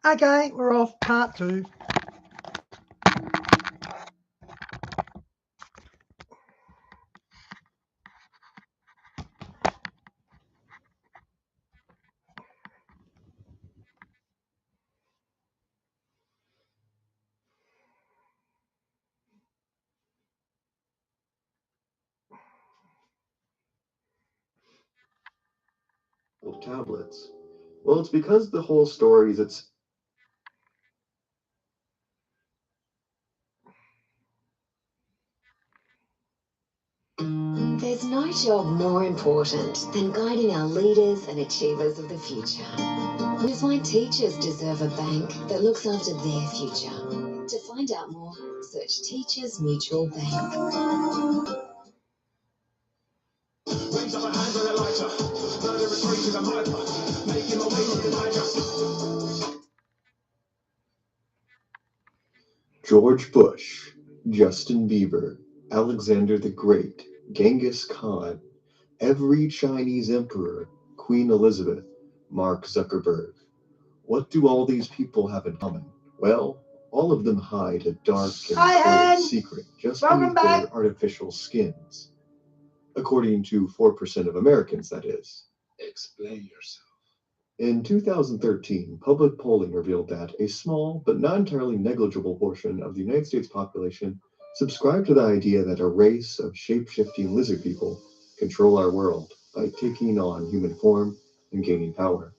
Okay, we're off. Part 2. Tablets. Well, it's because the whole story is it's There's no job more important than guiding our leaders and achievers of the future. Which is why teachers deserve a bank that looks after their future. To find out more, search Teachers Mutual Bank. George Bush, Justin Bieber, Alexander the Great, Genghis Khan, every Chinese emperor, Queen Elizabeth, Mark Zuckerberg. What do all these people have in common? Well, all of them hide a dark and cold secret just beneath their artificial skins. According to 4% of Americans, that is. Explain yourself. In 2013, public polling revealed that a small but not entirely negligible portion of the United States population subscribed to the idea that a race of shape-shifting lizard people control our world by taking on human form and gaining power.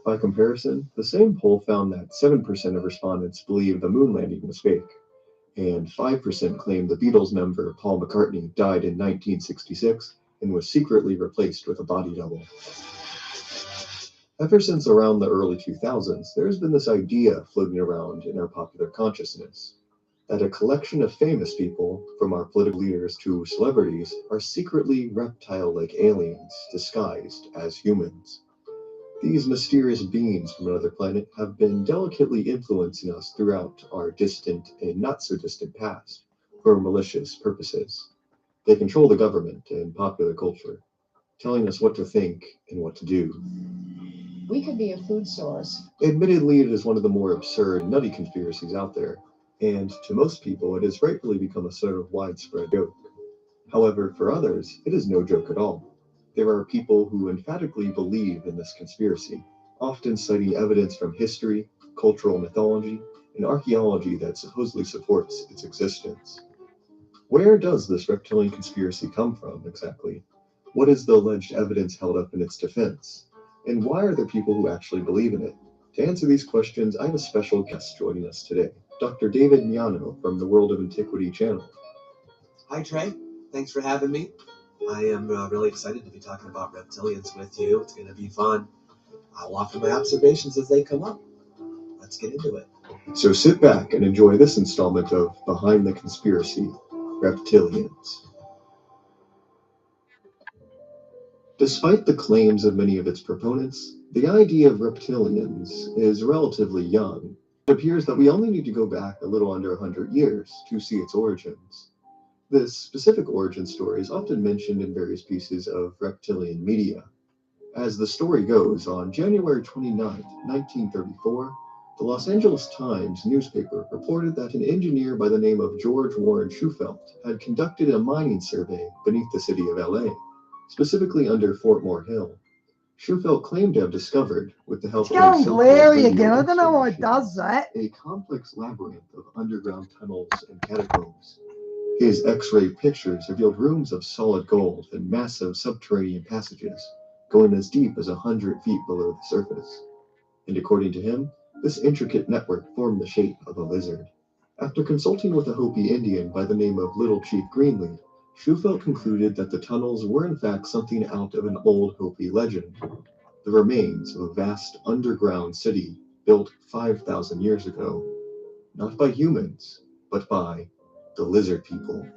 By comparison, the same poll found that 7% of respondents believed the moon landing was fake, and 5% claimed the Beatles member Paul McCartney died in 1966 and was secretly replaced with a body double. Ever since around the early 2000s, there's been this idea floating around in our popular consciousness that a collection of famous people, from our political leaders to celebrities, are secretly reptile-like aliens disguised as humans. These mysterious beings from another planet have been delicately influencing us throughout our distant and not-so-distant past for malicious purposes. They control the government and popular culture, telling us what to think and what to do. We could be a food source. Admittedly, it is one of the more absurd, nutty conspiracies out there, and to most people, it has rightfully become a sort of widespread joke. However, for others, it is no joke at all. There are people who emphatically believe in this conspiracy, often citing evidence from history, cultural mythology, and archaeology that supposedly supports its existence. Where does this reptilian conspiracy come from, exactly? What is the alleged evidence held up in its defense? And why are there people who actually believe in it? To answer these questions, I have a special guest joining us today, Dr. David Miano from the World of Antiquity channel. Hi, Trey. Thanks for having me. I am really excited to be talking about reptilians with you. It's going to be fun. I'll offer my observations as they come up. Let's get into it. So sit back and enjoy this installment of Behind the Conspiracy, Reptilians. Despite the claims of many of its proponents, the idea of reptilians is relatively young. It appears that we only need to go back a little under 100 years to see its origins. This specific origin story is often mentioned in various pieces of reptilian media. As the story goes, on January 29, 1934, the Los Angeles Times newspaper reported that an engineer by the name of George Warren Shufelt had conducted a mining survey beneath the city of LA, specifically under Fort Moore Hill. Shufelt claimed to have discovered, with the help It's of going a glary again. I don't know why it does that. a complex labyrinth of underground tunnels and catacombs. His X-ray pictures revealed rooms of solid gold and massive subterranean passages, going as deep as 100 feet below the surface. And according to him, this intricate network formed the shape of a lizard. After consulting with a Hopi Indian by the name of Little Chief Greenleaf, Shufelt concluded that the tunnels were in fact something out of an old Hopi legend, the remains of a vast underground city built 5,000 years ago, not by humans, but by the lizard people.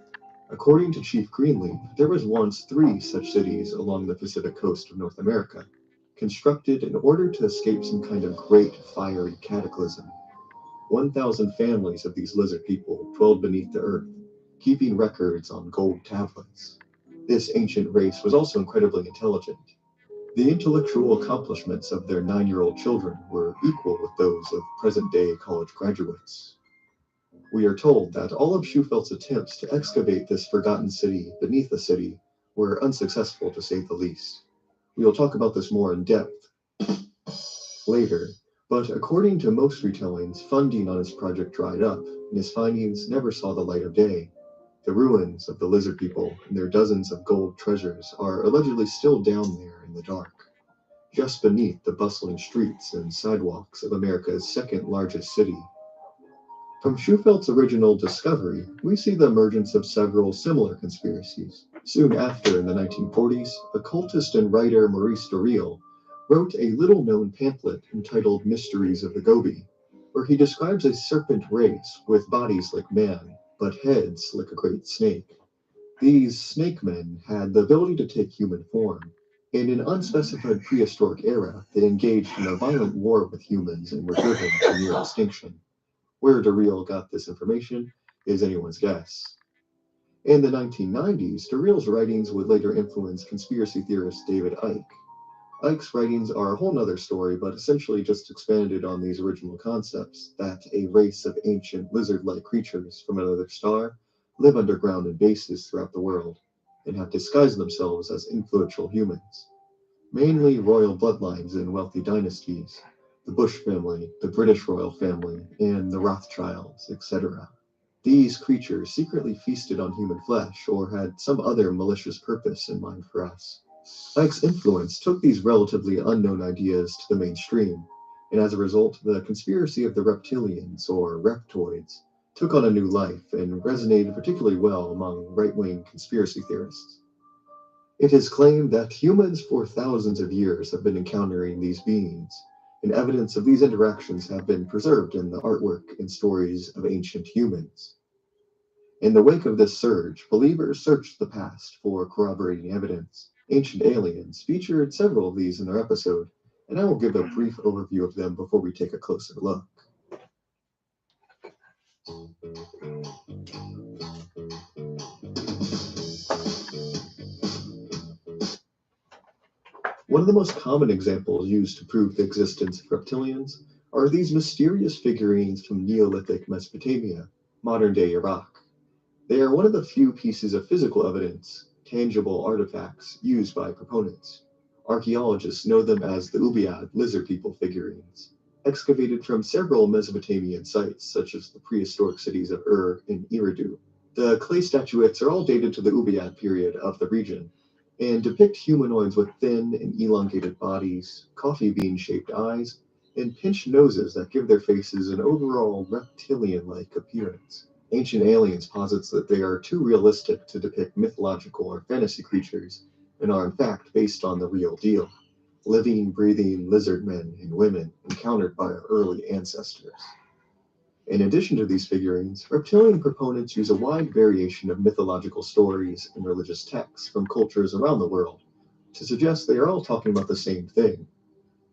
According to Chief Greenleaf, there was once 3 such cities along the Pacific coast of North America, constructed in order to escape some kind of great fiery cataclysm. 1,000 families of these lizard people dwelled beneath the earth, keeping records on gold tablets. This ancient race was also incredibly intelligent. The intellectual accomplishments of their 9-year-old children were equal with those of present-day college graduates. We are told that all of Schufeld's attempts to excavate this forgotten city beneath the city were unsuccessful, to say the least. We will talk about this more in depth later, but according to most retellings, funding on his project dried up, and his findings never saw the light of day. The ruins of the lizard people and their dozens of gold treasures are allegedly still down there in the dark, just beneath the bustling streets and sidewalks of America's second largest city. From Schufeld's original discovery, we see the emergence of several similar conspiracies. Soon after, in the 1940s, occultist and writer Maurice Doreal wrote a little-known pamphlet entitled Mysteries of the Gobi, where he describes a serpent race with bodies like man, but heads like a great snake. These snake men had the ability to take human form. In an unspecified prehistoric era, they engaged in a violent war with humans and were driven to near extinction. Where Doreal got this information is anyone's guess. In the 1990s, Doreal's writings would later influence conspiracy theorist David Icke. Icke's writings are a whole nother story, but essentially just expanded on these original concepts that a race of ancient lizard-like creatures from another star live underground in bases throughout the world and have disguised themselves as influential humans, mainly royal bloodlines in wealthy dynasties, the Bush family, the British royal family, and the Rothschilds, etc. These creatures secretly feasted on human flesh or had some other malicious purpose in mind for us. Icke's influence took these relatively unknown ideas to the mainstream, and as a result, the conspiracy of the reptilians, or reptoids, took on a new life and resonated particularly well among right-wing conspiracy theorists. It is claimed that humans for thousands of years have been encountering these beings, and evidence of these interactions have been preserved in the artwork and stories of ancient humans. In the wake of this surge, believers searched the past for corroborating evidence. Ancient Aliens featured several of these in their episode, and I will give a brief overview of them before we take a closer look. One of the most common examples used to prove the existence of reptilians are these mysterious figurines from Neolithic Mesopotamia, modern-day Iraq. They are one of the few pieces of physical evidence, tangible artifacts, used by proponents. Archaeologists know them as the Ubaid lizard people figurines, excavated from several Mesopotamian sites, such as the prehistoric cities of Ur and Eridu. The clay statuettes are all dated to the Ubaid period of the region, and depict humanoids with thin and elongated bodies, coffee bean-shaped eyes, and pinched noses that give their faces an overall reptilian-like appearance. Ancient Aliens posits that they are too realistic to depict mythological or fantasy creatures, and are in fact based on the real deal, living, breathing lizard men and women encountered by our early ancestors. In addition to these figurines, reptilian proponents use a wide variation of mythological stories and religious texts from cultures around the world to suggest they are all talking about the same thing.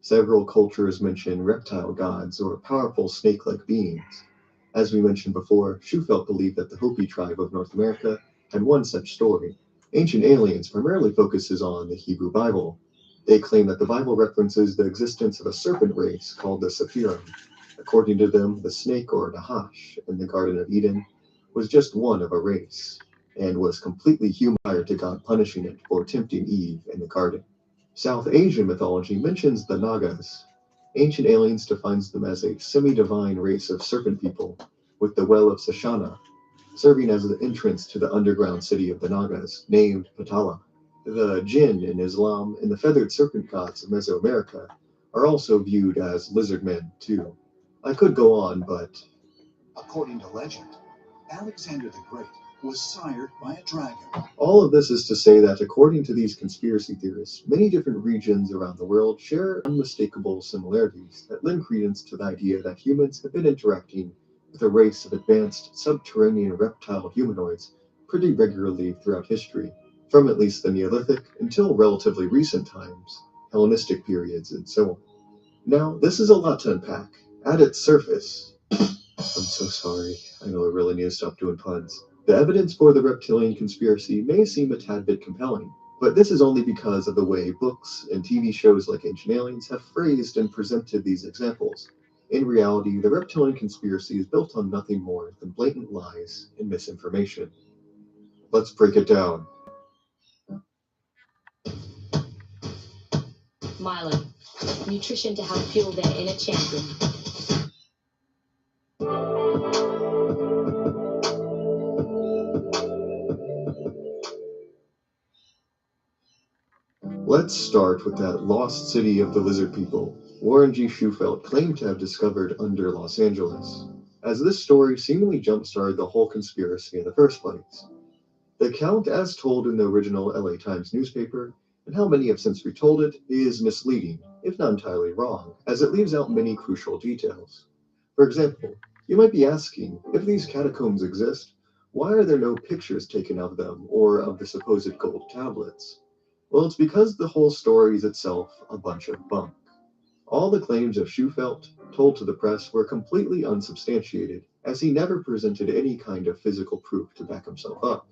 Several cultures mention reptile gods or powerful snake-like beings. As we mentioned before, Schufelt believed that the Hopi tribe of North America had one such story. Ancient Aliens primarily focuses on the Hebrew Bible. They claim that the Bible references the existence of a serpent race called the Sephirim. According to them, the snake, or Nahash, in the Garden of Eden was just one of a race, and was completely human prior to God punishing it for tempting Eve in the garden. South Asian mythology mentions the Nagas. Ancient Aliens defines them as a semi-divine race of serpent people, with the Well of Sashana serving as the entrance to the underground city of the Nagas, named Patala. The Jinn in Islam and the feathered serpent gods of Mesoamerica are also viewed as lizard men, too. I could go on, but according to legend, Alexander the Great was sired by a dragon. All of this is to say that according to these conspiracy theorists, many different regions around the world share unmistakable similarities that lend credence to the idea that humans have been interacting with a race of advanced subterranean reptile humanoids pretty regularly throughout history, from at least the Neolithic until relatively recent times, Hellenistic periods, and so on. Now, this is a lot to unpack. At its surface, I'm so sorry, I know I really need to stop doing puns. The evidence for the reptilian conspiracy may seem a tad bit compelling, But this is only because of the way books and TV shows like Ancient Aliens have phrased and presented these examples. In reality, the reptilian conspiracy is built on nothing more than blatant lies and misinformation. Let's break it down. Milo, nutrition to help fuel their inner champion. Let's start with that lost city of the lizard people Warren G. Shufelt claimed to have discovered under Los Angeles, as this story seemingly jump-started the whole conspiracy in the first place. The account, as told in the original LA Times newspaper, and how many have since retold it, is misleading, if not entirely wrong, as it leaves out many crucial details. For example, you might be asking, if these catacombs exist, why are there no pictures taken of them or of the supposed gold tablets? Well, it's because the whole story is itself a bunch of bunk. All the claims of Shufelt, told to the press, were completely unsubstantiated, as he never presented any kind of physical proof to back himself up.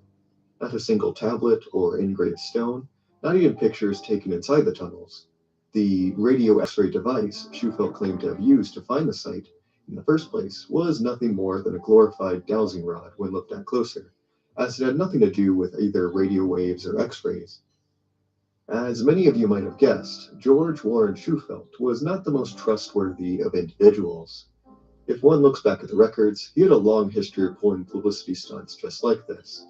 Not a single tablet or engraved stone, not even pictures taken inside the tunnels. The radio X-ray device Shufelt claimed to have used to find the site in the first place was nothing more than a glorified dowsing rod when looked at closer, as it had nothing to do with either radio waves or X-rays. As many of you might have guessed, George Warren Shufelt was not the most trustworthy of individuals. If one looks back at the records, he had a long history of pulling publicity stunts just like this.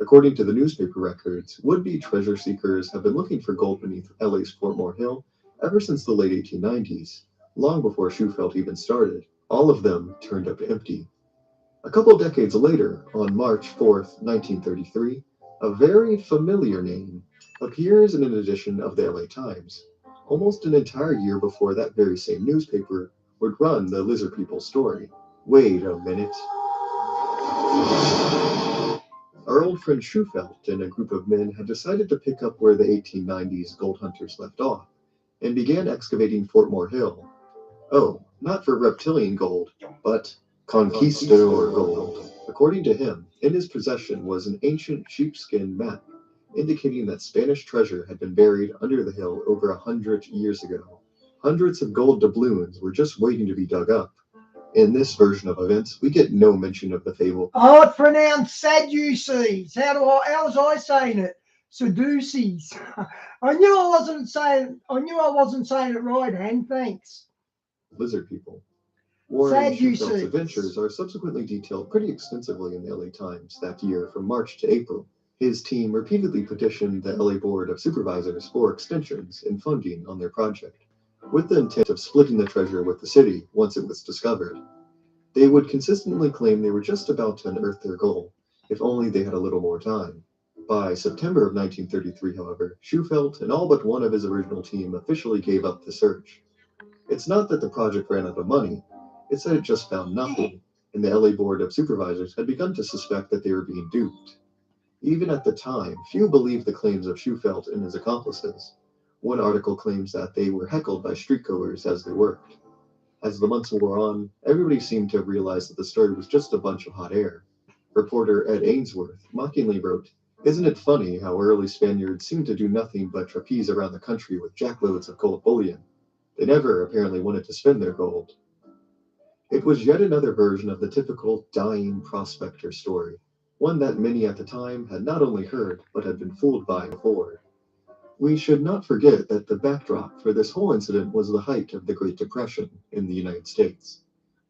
According to the newspaper records, would-be treasure seekers have been looking for gold beneath LA's Portmore Hill ever since the late 1890s, long before Shufelt even started. All of them turned up empty. A couple decades later, on March 4th, 1933, a very familiar name appears in an edition of the LA Times, almost an entire year before that very same newspaper would run the Lizard People story. Wait a minute. Our old friend Shufelt and a group of men had decided to pick up where the 1890s gold hunters left off, and began excavating Portmore Hill. Oh, not for reptilian gold, but conquistador gold. According to him, in his possession was an ancient sheepskin map, indicating that Spanish treasure had been buried under the hill over 100 years ago. Hundreds of gold doubloons were just waiting to be dug up. In this version of events, we get no mention of the fable. Oh, it's pronounced Sadducees. How was I saying it? Sadducees. I knew I wasn't saying it right, Han. Thanks. Lizard people. Warren Schufelt's Sadducees. adventures are subsequently detailed pretty extensively in the LA Times that year from March to April. His team repeatedly petitioned the LA Board of Supervisors for extensions and funding on their project, with the intent of splitting the treasure with the city once it was discovered. They would consistently claim they were just about to unearth their goal, if only they had a little more time. By September of 1933, however, Shufelt and all but one of his original team officially gave up the search. It's not that the project ran out of money, it's that it just found nothing, and the LA Board of Supervisors had begun to suspect that they were being duped. Even at the time, few believed the claims of Shufelt and his accomplices. One article claims that they were heckled by streetgoers as they worked. As the months wore on, everybody seemed to have realized that the story was just a bunch of hot air. Reporter Ed Ainsworth mockingly wrote, "Isn't it funny how early Spaniards seemed to do nothing but trapeze around the country with jackloads of gold bullion? They never apparently wanted to spend their gold." It was yet another version of the typical dying prospector story, one that many at the time had not only heard, but had been fooled by before. We should not forget that the backdrop for this whole incident was the height of the Great Depression in the United States.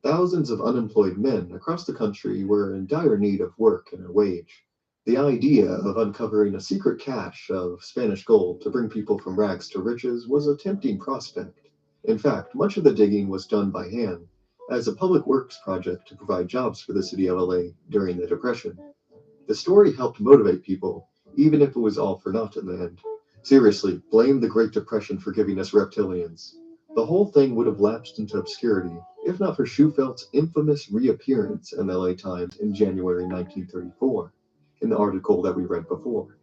Thousands of unemployed men across the country were in dire need of work and a wage. The idea of uncovering a secret cache of Spanish gold to bring people from rags to riches was a tempting prospect. In fact, much of the digging was done by hand, as a public works project to provide jobs for the city of LA during the Depression. The story helped motivate people, even if it was all for naught in the end. Seriously, blame the Great Depression for giving us reptilians. The whole thing would have lapsed into obscurity, if not for Schufelt's infamous reappearance in the LA Times in January 1934, in the article that we read before.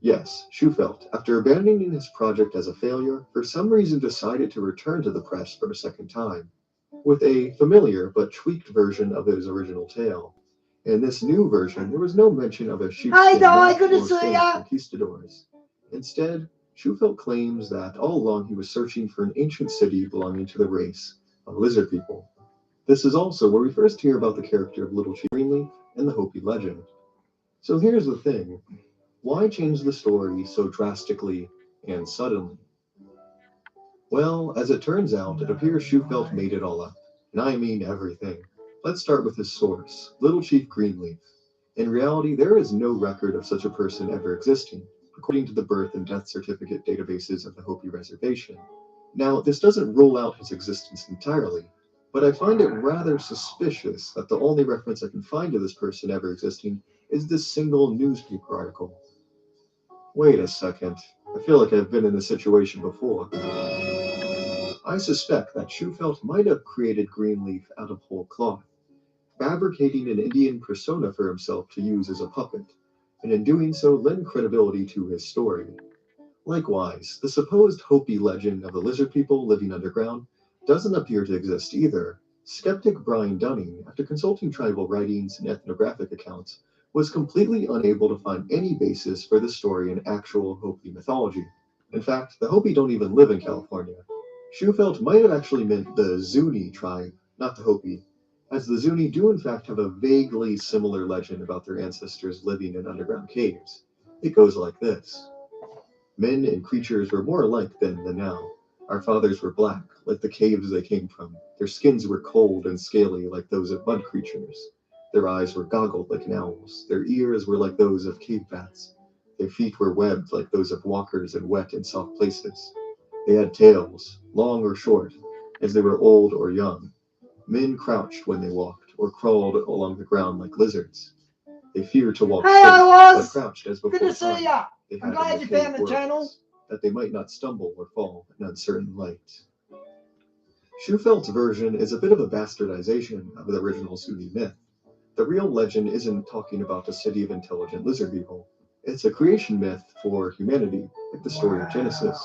Yes, Shufelt, after abandoning his project as a failure, for some reason decided to return to the press for a second time, with a familiar but tweaked version of his original tale. In this new version, there was no mention of a sheepskin Hey, Di, map good to or see Spanish ya. conquistadors. Instead, Shufelt claims that all along he was searching for an ancient city belonging to the race of lizard people. This is also where we first hear about the character of Little Chief Greenleaf and the Hopi legend. So here's the thing. Why change the story so drastically and suddenly? Well, as it turns out, it appears Shufelt made it all up. And I mean everything. Let's start with his source, Little Chief Greenleaf. In reality, there is no record of such a person ever existing, according to the birth and death certificate databases of the Hopi Reservation. Now, this doesn't rule out his existence entirely, but I find it rather suspicious that the only reference I can find to this person ever existing is this single newspaper article. Wait a second. I feel like I've been in this situation before. I suspect that Shufelt might have created Greenleaf out of whole cloth, fabricating an Indian persona for himself to use as a puppet, and in doing so lend credibility to his story. Likewise, the supposed Hopi legend of the lizard people living underground doesn't appear to exist either. Skeptic Brian Dunning, after consulting tribal writings and ethnographic accounts, was completely unable to find any basis for the story in actual Hopi mythology. In fact, the Hopi don't even live in California. Shufelt might have actually meant the Zuni tribe, not the Hopi, as the Zuni do in fact have a vaguely similar legend about their ancestors living in underground caves. It goes like this. Men and creatures were more alike then than now. Our fathers were black, like the caves they came from. Their skins were cold and scaly, like those of mud creatures. Their eyes were goggled like an owl's. Their ears were like those of cave bats. Their feet were webbed like those of walkers in wet and soft places. They had tails, long or short, as they were old or young. Men crouched when they walked, or crawled along the ground like lizards. They feared to walk Hey, steady, I but was! crouched as Good before to see time. ya! They I'm had glad in you the cave found the channel. worlds, that they might not stumble or fall in uncertain light. Schufelt's version is a bit of a bastardization of the original Zuni myth. The real legend isn't talking about a city of intelligent lizard people. It's a creation myth for humanity, like the story of Genesis.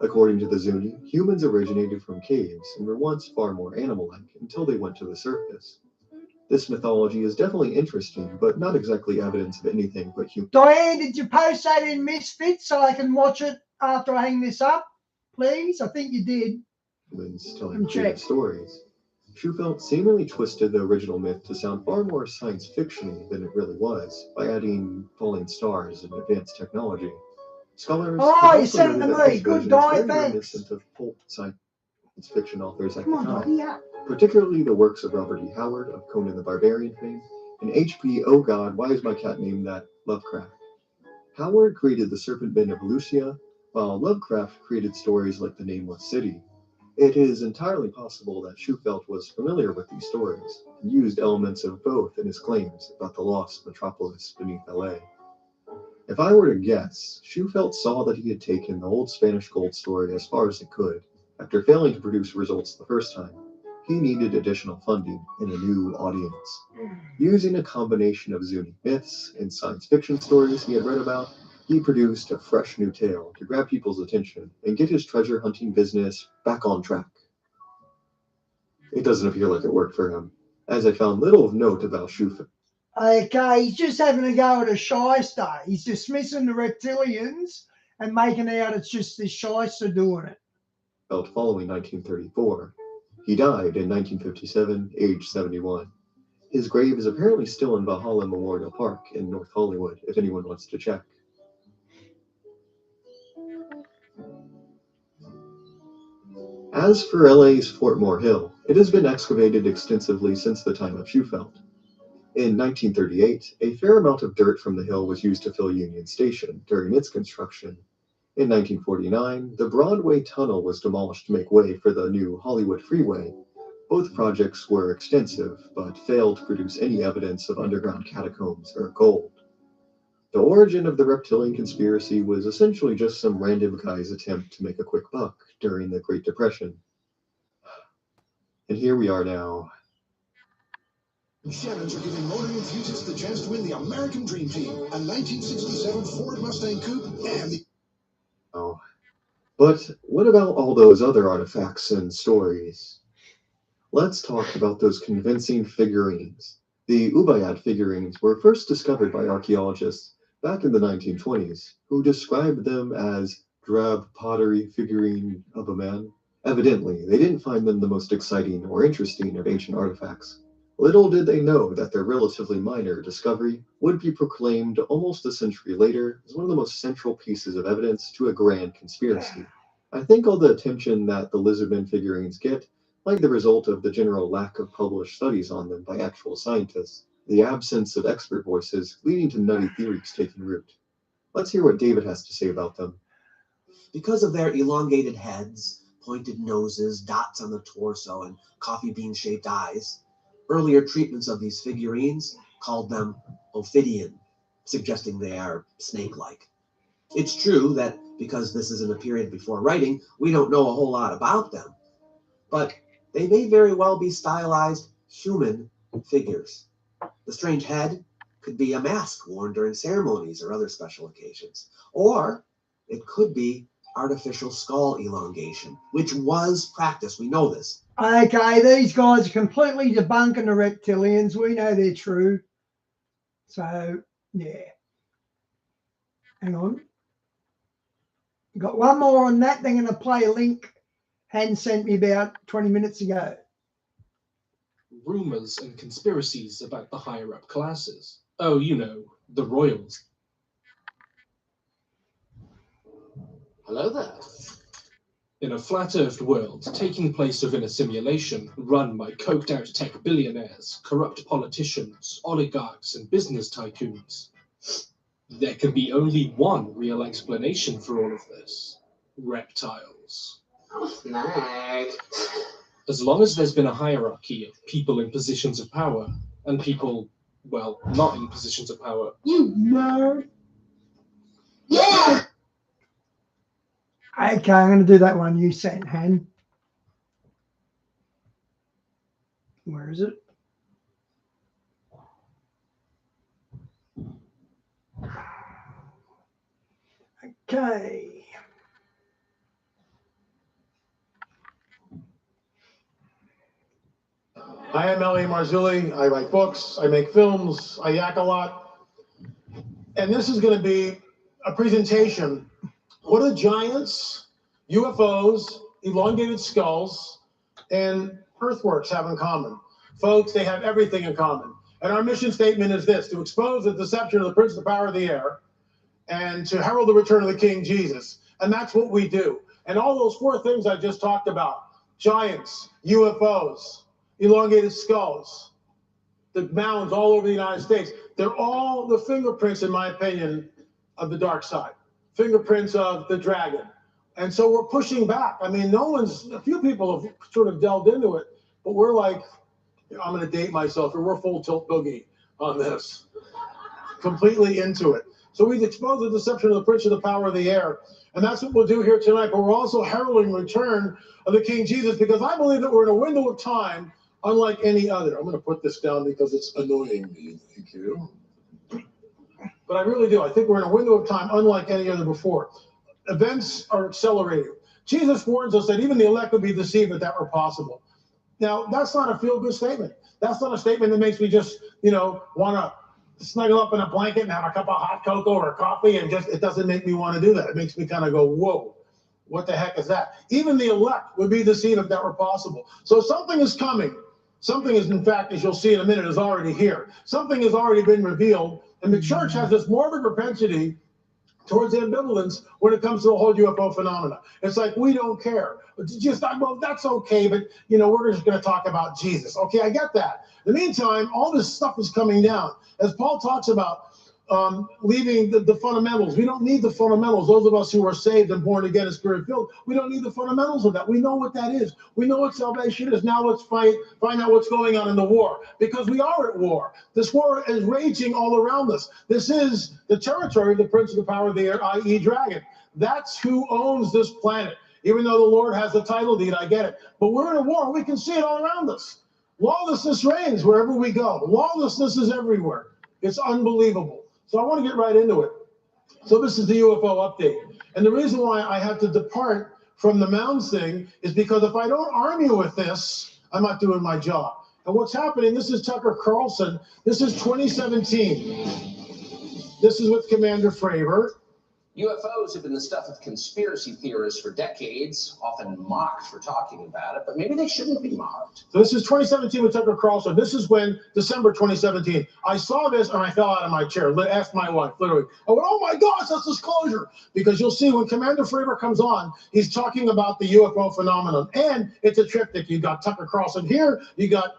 According to the Zuni, humans originated from caves and were once far more animal-like until they went to the surface. This mythology is definitely interesting, but not exactly evidence of anything but Diane, did you post that in Misfits so I can watch it after I hang this up? Please? I think you did. humans telling And creative check. stories. Shufelt seemingly twisted the original myth to sound far more science fiction than it really was, by adding falling stars and advanced technology. Scholars Oh, have you also sent it noted to that me. this Good, version is Di, very thanks. reminiscent of pulp science fiction authors at Come the on, time, Di, yeah. particularly the works of Robert E. Howard of Conan the Barbarian fame, and H.P. Oh God, Why Is My Cat Named That? Lovecraft. Howard created The Serpent Men of Lucia, while Lovecraft created stories like The Nameless City. It is entirely possible that Shufelt was familiar with these stories and used elements of both in his claims about the lost metropolis beneath LA. If I were to guess, Shufelt saw that he had taken the old Spanish gold story as far as it could. After failing to produce results the first time, he needed additional funding and a new audience. Using a combination of Zuni myths and science fiction stories he had read about, he produced a fresh new tale to grab people's attention and get his treasure hunting business back on track. It doesn't appear like it worked for him, as I found little of note about Shufelt Okay, he's just having a go at a shyster. He's dismissing the reptilians and making out it's just this shyster doing it. following 1934. He died in 1957, aged 71. His grave is apparently still in Valhalla Memorial Park in North Hollywood, if anyone wants to check. As for LA's Fort Moore Hill, it has been excavated extensively since the time of Shufelt. In 1938, a fair amount of dirt from the hill was used to fill Union Station during its construction. In 1949, the Broadway Tunnel was demolished to make way for the new Hollywood Freeway. Both projects were extensive, but failed to produce any evidence of underground catacombs or gold. The origin of the reptilian conspiracy was essentially just some random guy's attempt to make a quick buck during the Great Depression. And here we are now. Shannons are giving motor enthusiasts the chance to win the American Dream Team, a 1967 Ford Mustang Coupe, and the... Oh. But what about all those other artifacts and stories? Let's talk about those convincing figurines. The Ubayyad figurines were first discovered by archaeologists back in the 1920s, who described them as drab pottery figurine of a man. Evidently, they didn't find them the most exciting or interesting of ancient artifacts. Little did they know that their relatively minor discovery would be proclaimed almost a century later as one of the most central pieces of evidence to a grand conspiracy. I think all the attention that the lizardmen figurines get might be the result of the general lack of published studies on them by actual scientists, the absence of expert voices leading to nutty theories taking root. Let's hear what David has to say about them. Because of their elongated heads, pointed noses, dots on the torso, and coffee bean-shaped eyes, earlier treatments of these figurines called them ophidian, suggesting they are snake-like. It's true that because this is in the period before writing, we don't know a whole lot about them, but they may very well be stylized human figures. The strange head could be a mask worn during ceremonies or other special occasions, or it could be artificial skull elongation, which was practiced. We know this. Okay, these guys are completely debunking the reptilians. We know they're true. So, yeah. Hang on. Got one more on that. They're going to play a link Han sent me about 20 minutes ago. Rumors and conspiracies about the higher up classes. Oh, you know, the royals. Hello there. In a flat-earthed world, taking place within a simulation run by coked-out tech billionaires, corrupt politicians, oligarchs, and business tycoons, there can be only one real explanation for all of this. Reptiles. Oh, snake. As long as there's been a hierarchy of people in positions of power, and people, well, not in positions of power. You nerd. Yeah! Okay, I'm going to do that one you sent, Han. Where is it? Okay. I am Ellie Marzulli. I write books, I make films, I yak a lot. And this is going to be a presentation. What do giants, UFOs, elongated skulls, and earthworks have in common? Folks, they have everything in common. And our mission statement is this: to expose the deception of the prince of the power of the air and to herald the return of the King Jesus. And that's what we do. And all those four things I just talked about, giants, UFOs, elongated skulls, the mounds all over the United States, they're all the fingerprints, in my opinion, of the dark side, fingerprints of the dragon. And so we're pushing back. I mean, a few people have sort of delved into it, but we're like, I'm going to date myself, and we're full tilt boogie on this, completely into it. So we've exposed the deception of the prince of the power of the air. And that's what we'll do here tonight. But we're also heralding the return of the King Jesus, because I believe that we're in a window of time unlike any other. I'm going to put this down because it's annoying me. Thank you. But I really do. I think we're in a window of time unlike any other before. Events are accelerating. Jesus warns us that even the elect would be deceived if that were possible. Now, that's not a feel-good statement. That's not a statement that makes me just, want to snuggle up in a blanket and have a cup of hot cocoa or coffee, and it doesn't make me want to do that. It makes me kind of go, whoa, what the heck is that? Even the elect would be deceived if that were possible. So something is coming. Something is, in fact, as you'll see in a minute, is already here. Something has already been revealed, and the church has this morbid propensity towards ambivalence when it comes to the whole UFO phenomena. It's like, we don't care. Well, that's okay, but, we're just going to talk about Jesus. Okay, I get that. In the meantime, all this stuff is coming down. As Paul talks about leaving the fundamentals. We don't need the fundamentals. Those of us who are saved and born again and spirit-filled, we don't need the fundamentals of that. We know what that is. We know what salvation is. Now let's find out what's going on in the war, because we are at war. This war is raging all around us. This is the territory of the prince of the power of the air, i.e. dragon. That's who owns this planet. Even though the Lord has the title deed, I get it. But we're in a war. We can see it all around us. Lawlessness reigns wherever we go. Lawlessness is everywhere. It's unbelievable. So I want to get right into it. So this is the UFO update. And the reason why I have to depart from the mounds thing is because if I don't arm you with this, I'm not doing my job. And what's happening, this is Tucker Carlson. This is 2017. This is with Commander Fravor. UFOs have been the stuff of conspiracy theorists for decades, often mocked for talking about it, but maybe they shouldn't be mocked. So this is 2017 with Tucker Carlson. This is when, December 2017, I saw this and I fell out of my chair. Asked my wife, literally. I went, oh my gosh, that's disclosure. Because you'll see when Commander Fravor comes on, he's talking about the UFO phenomenon. And it's a triptych. You got Tucker Carlson here, you got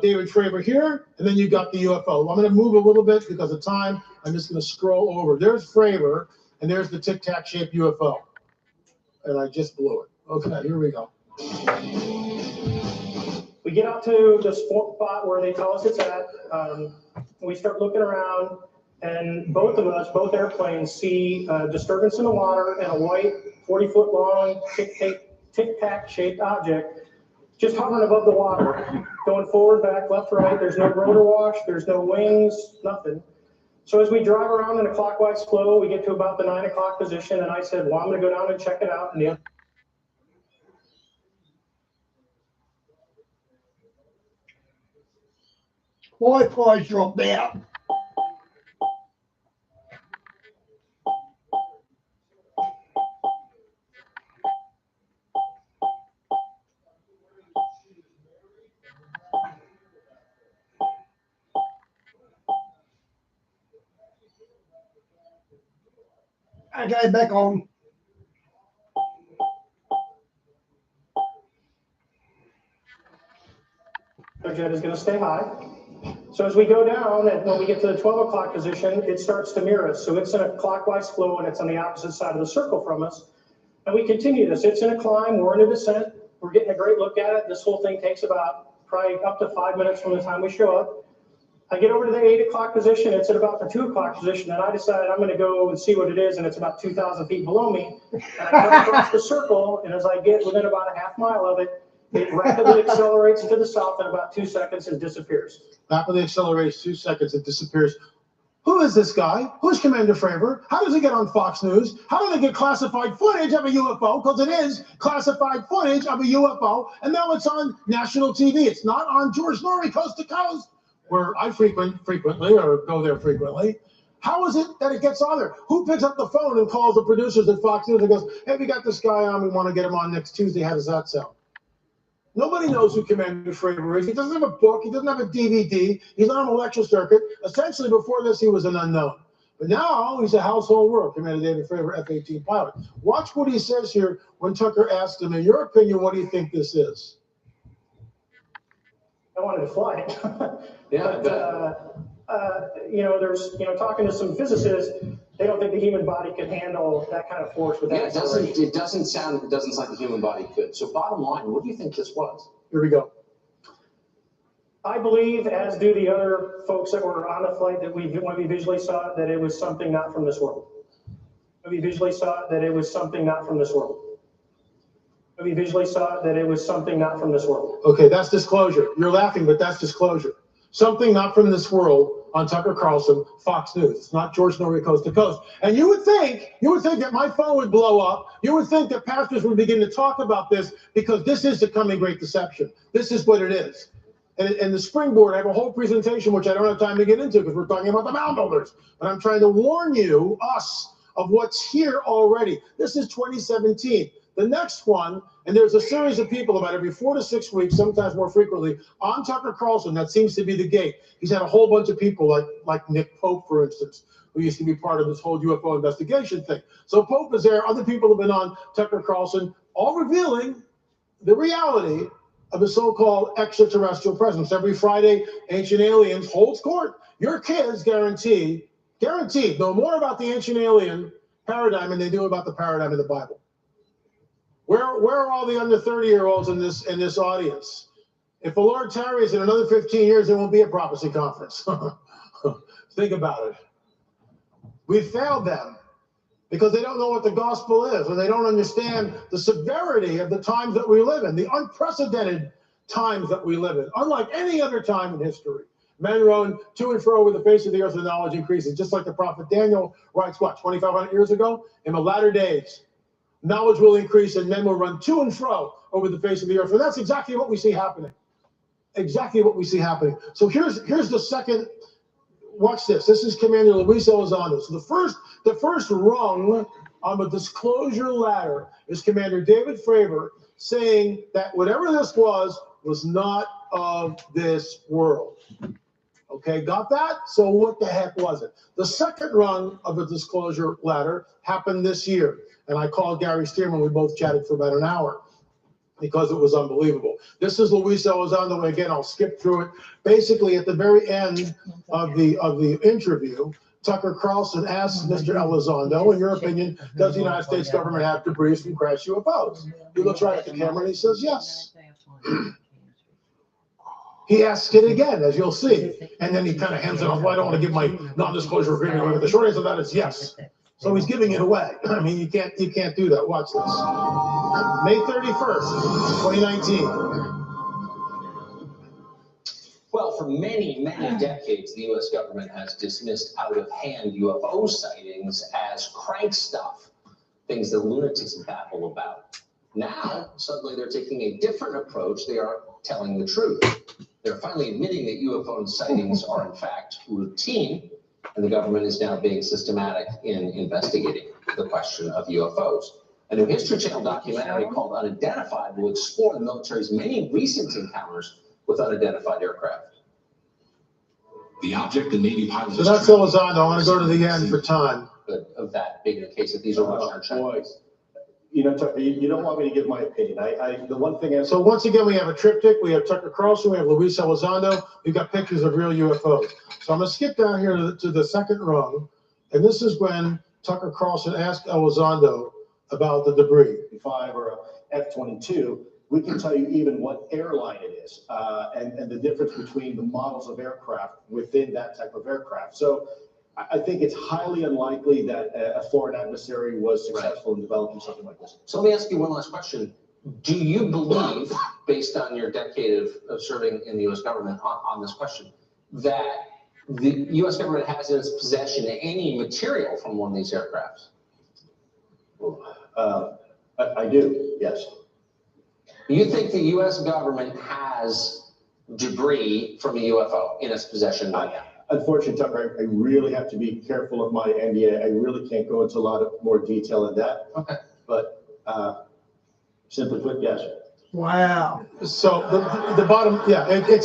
David Fravor here, and then you got the UFO. I'm going to move a little bit because of time. I'm just going to scroll over. There's Fravor. And there's the tic-tac shaped UFO. And I just blew it. Okay, here we go. We get out to the spot where they tell us it's at. We start looking around, and both of us, both airplanes, see a disturbance in the water and a white 40-foot long tic-tac shaped object just hovering above the water, going forward, back, left, right. There's no rotor wash, there's no wings, nothing. So as we drive around in a clockwise flow, we get to about the 9 o'clock position, and I said, well, I'm going to go down and check it out. And the Wi-Fi's dropped out. Okay, back on. The jet is going to stay high. So as we go down, and when we get to the 12 o'clock position, it starts to mirror us. So it's in a clockwise flow, and it's on the opposite side of the circle from us. And we continue this. It's in a climb. We're in a descent. We're getting a great look at it. This whole thing takes about probably up to 5 minutes from the time we show up. I get over to the 8 o'clock position. It's at about the 2 o'clock position, and I decide I'm going to go and see what it is, and it's about 2,000 feet below me. And I come across the circle, and as I get within about a half mile of it, it rapidly accelerates to the south in about 2 seconds and disappears. Rapidly accelerates 2 seconds and disappears. Who is this guy? Who's Commander Fravor? How does he get on Fox News? How do they get classified footage of a UFO? Because it is classified footage of a UFO, and now it's on national TV. It's not on George Norrie Coast to Coast, where I frequently or go there frequently. How is it that it gets on there? Who picks up the phone and calls the producers at Fox News and goes, hey, we got this guy on, we want to get him on next Tuesday, how does that sound? Nobody knows who Commander Fravor is. He doesn't have a book, he doesn't have a DVD, he's not on a lecture circuit. Essentially, before this, he was an unknown. But now, he's a household word, Commander David Fravor, F-18 pilot. Watch what he says here when Tucker asks him, in your opinion, what do you think this is? I wanted to fly it. Yeah, but, there's, talking to some physicists, they don't think the human body could handle that kind of force with that. Yeah, it doesn't sound like the human body could. So bottom line, what do you think this was? Here we go. I believe, as do the other folks that were on the flight, that when we visually saw it, that it was something not from this world. When we visually saw it, that it was something not from this world. When we visually saw it, that it was something not from this world. Okay, that's disclosure. You're laughing, but that's disclosure. Something not from this world on Tucker Carlson, Fox News. It's not George Norrie Coast to Coast. And you would think that my phone would blow up. You would think that pastors would begin to talk about this because this is the coming great deception. This is what it is. And the springboard, I have a whole presentation, which I don't have time to get into because we're talking about the mound builders. But I'm trying to warn us, of what's here already. This is 2017. The next one, and there's a series of people about every 4 to 6 weeks, sometimes more frequently, on Tucker Carlson. That seems to be the gate. He's had a whole bunch of people like Nick Pope, for instance, who used to be part of this whole UFO investigation thing. So Pope is there. Other people have been on Tucker Carlson, all revealing the reality of the so-called extraterrestrial presence. Every Friday, Ancient Aliens holds court. Your kids guaranteed, know more about the ancient alien paradigm than they do about the paradigm of the Bible. Where are all the under 30-year-olds in this audience? If the Lord tarries in another 15 years, there won't be a prophecy conference. Think about it. We failed them because they don't know what the gospel is, or they don't understand the severity of the times that we live in, the unprecedented times that we live in, unlike any other time in history. Men run to and fro over the face of the earth, and knowledge increases, just like the prophet Daniel writes, 2,500 years ago? In the latter days, knowledge will increase and men will run to and fro over the face of the earth. And that's exactly what we see happening. Exactly what we see happening. So here's the second watch this. This is Commander Luis Elizondo. So the first rung on the disclosure ladder is Commander David Fravor saying that whatever this was not of this world. Okay, got that? So what the heck was it? The second rung of the disclosure ladder happened this year. And I called Gary Stearman. We both chatted for about an hour because it was unbelievable. This is Luis Elizondo. Again, I'll skip through it. Basically, at the very end of the interview, Tucker Carlson asks Mr. Elizondo, in your opinion, does the United States government have debris from crash UFOs? He looks right at the camera and he says, yes. He asks it again, as you'll see. And then he kind of hands it off. Well, I don't want to give my non-disclosure agreement away, but the short answer to that is yes. So he's giving it away. I mean, you can't do that. Watch this. May 31st, 2019. Well, for many, many decades, the U.S. government has dismissed out-of-hand UFO sightings as crank stuff, things that lunatics babble about. Now, suddenly they're taking a different approach. They are telling the truth. They're finally admitting that UFO sightings are, in fact, routine, and the government is now being systematic in investigating the question of UFOs. A new History Channel documentary called Unidentified will explore the military's many recent encounters with unidentified aircraft. The object the Navy pilots. So that's Elizondo. I want to go to the end for time. But of that being the case, that these are Russian or Chinese. You know, Tucker, you don't want me to give my opinion. The one thing So once again, we have a triptych. We have Tucker Carlson. We have Luis Elizondo. We've got pictures of real UFOs. So I'm going to skip down here to the second rung. And this is when Tucker Carlson asked Elizondo about the debris. F-5 or a F-22, we can tell you even what airline it is and the difference between the models of aircraft within that type of aircraft. So I think it's highly unlikely that a foreign adversary was successful in developing something like this. So let me ask you one last question. Do you believe, based on your decade of serving in the U.S. government on this question, that the U.S. government has in its possession any material from one of these aircrafts? I do, yes. You think the U.S. government has debris from a UFO in its possession right now? Unfortunately, Tucker, I really have to be careful of my NDA. I really can't go into a lot of more detail in that. Okay. But simply put, yes. Wow. So the bottom, yeah, it's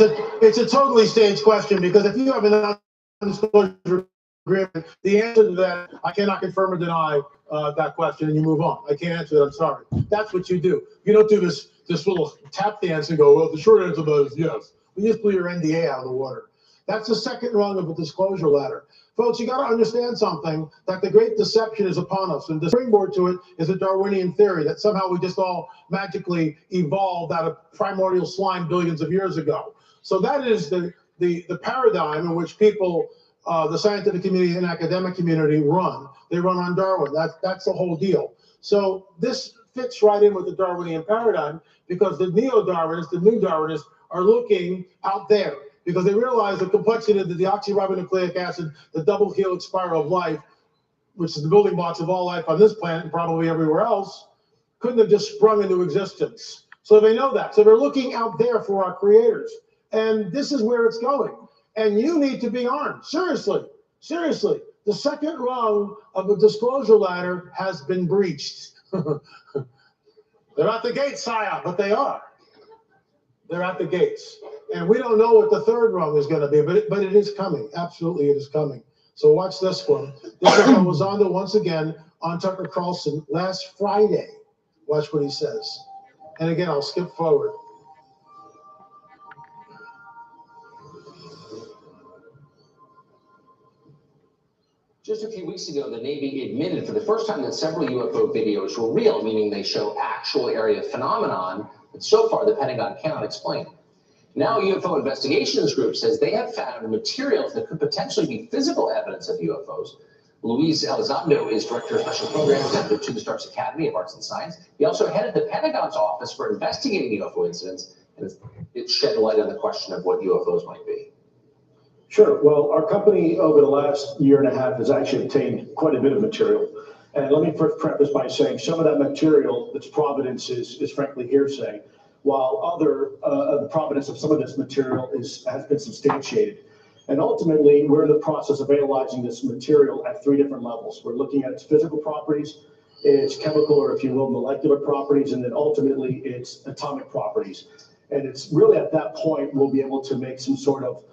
a totally staged question, because if you have an non-disclosure agreement, the answer to that, I cannot confirm or deny that question, and you move on. I can't answer that. I'm sorry. That's what you do. You don't do this little tap dance and go, well, the short answer to that is yes. You just blew your NDA out of the water. That's the second rung of a disclosure ladder. Folks, you got to understand something, that the great deception is upon us. And the springboard to it is a Darwinian theory that somehow we just all magically evolved out of primordial slime billions of years ago. So that is the paradigm in which people, the scientific community and academic community run. They run on Darwin. That's the whole deal. So this fits right in with the Darwinian paradigm, because the neo-Darwinists, the new Darwinists, are looking out there, because they realize the complexity of the deoxyribonucleic acid, the double helix spiral of life, which is the building blocks of all life on this planet and probably everywhere else, couldn't have just sprung into existence. So they know that. So they're looking out there for our creators. And this is where it's going. And you need to be armed. Seriously, seriously. The second rung of the disclosure ladder has been breached. They're at the gates, sire, but they are. They're at the gates. And we don't know what the third rung is going to be, but it is coming. Absolutely, it is coming. So watch this one. This is Elizondo once again on Tucker Carlson last Friday. Watch what he says. And again, I'll skip forward. Just a few weeks ago, the Navy admitted for the first time that several UFO videos were real, meaning they show actual area phenomenon that so far the Pentagon cannot explain. Now, UFO Investigations Group says they have found materials that could potentially be physical evidence of UFOs. Luis Elizondo is Director of Special Programs at the Two Stars Academy of Arts and Science. He also headed the Pentagon's Office for Investigating UFO Incidents, and it shed light on the question of what UFOs might be. Sure. Well, our company over the last year and a half has actually obtained quite a bit of material. And let me first preface by saying some of that material, its provenance is frankly hearsay, while other the provenance of some of this material has been substantiated. And ultimately, we're in the process of analyzing this material at 3 different levels. We're looking at its physical properties, its chemical, or if you will, molecular properties, and then ultimately its atomic properties. And it's really at that point we'll be able to make some sort of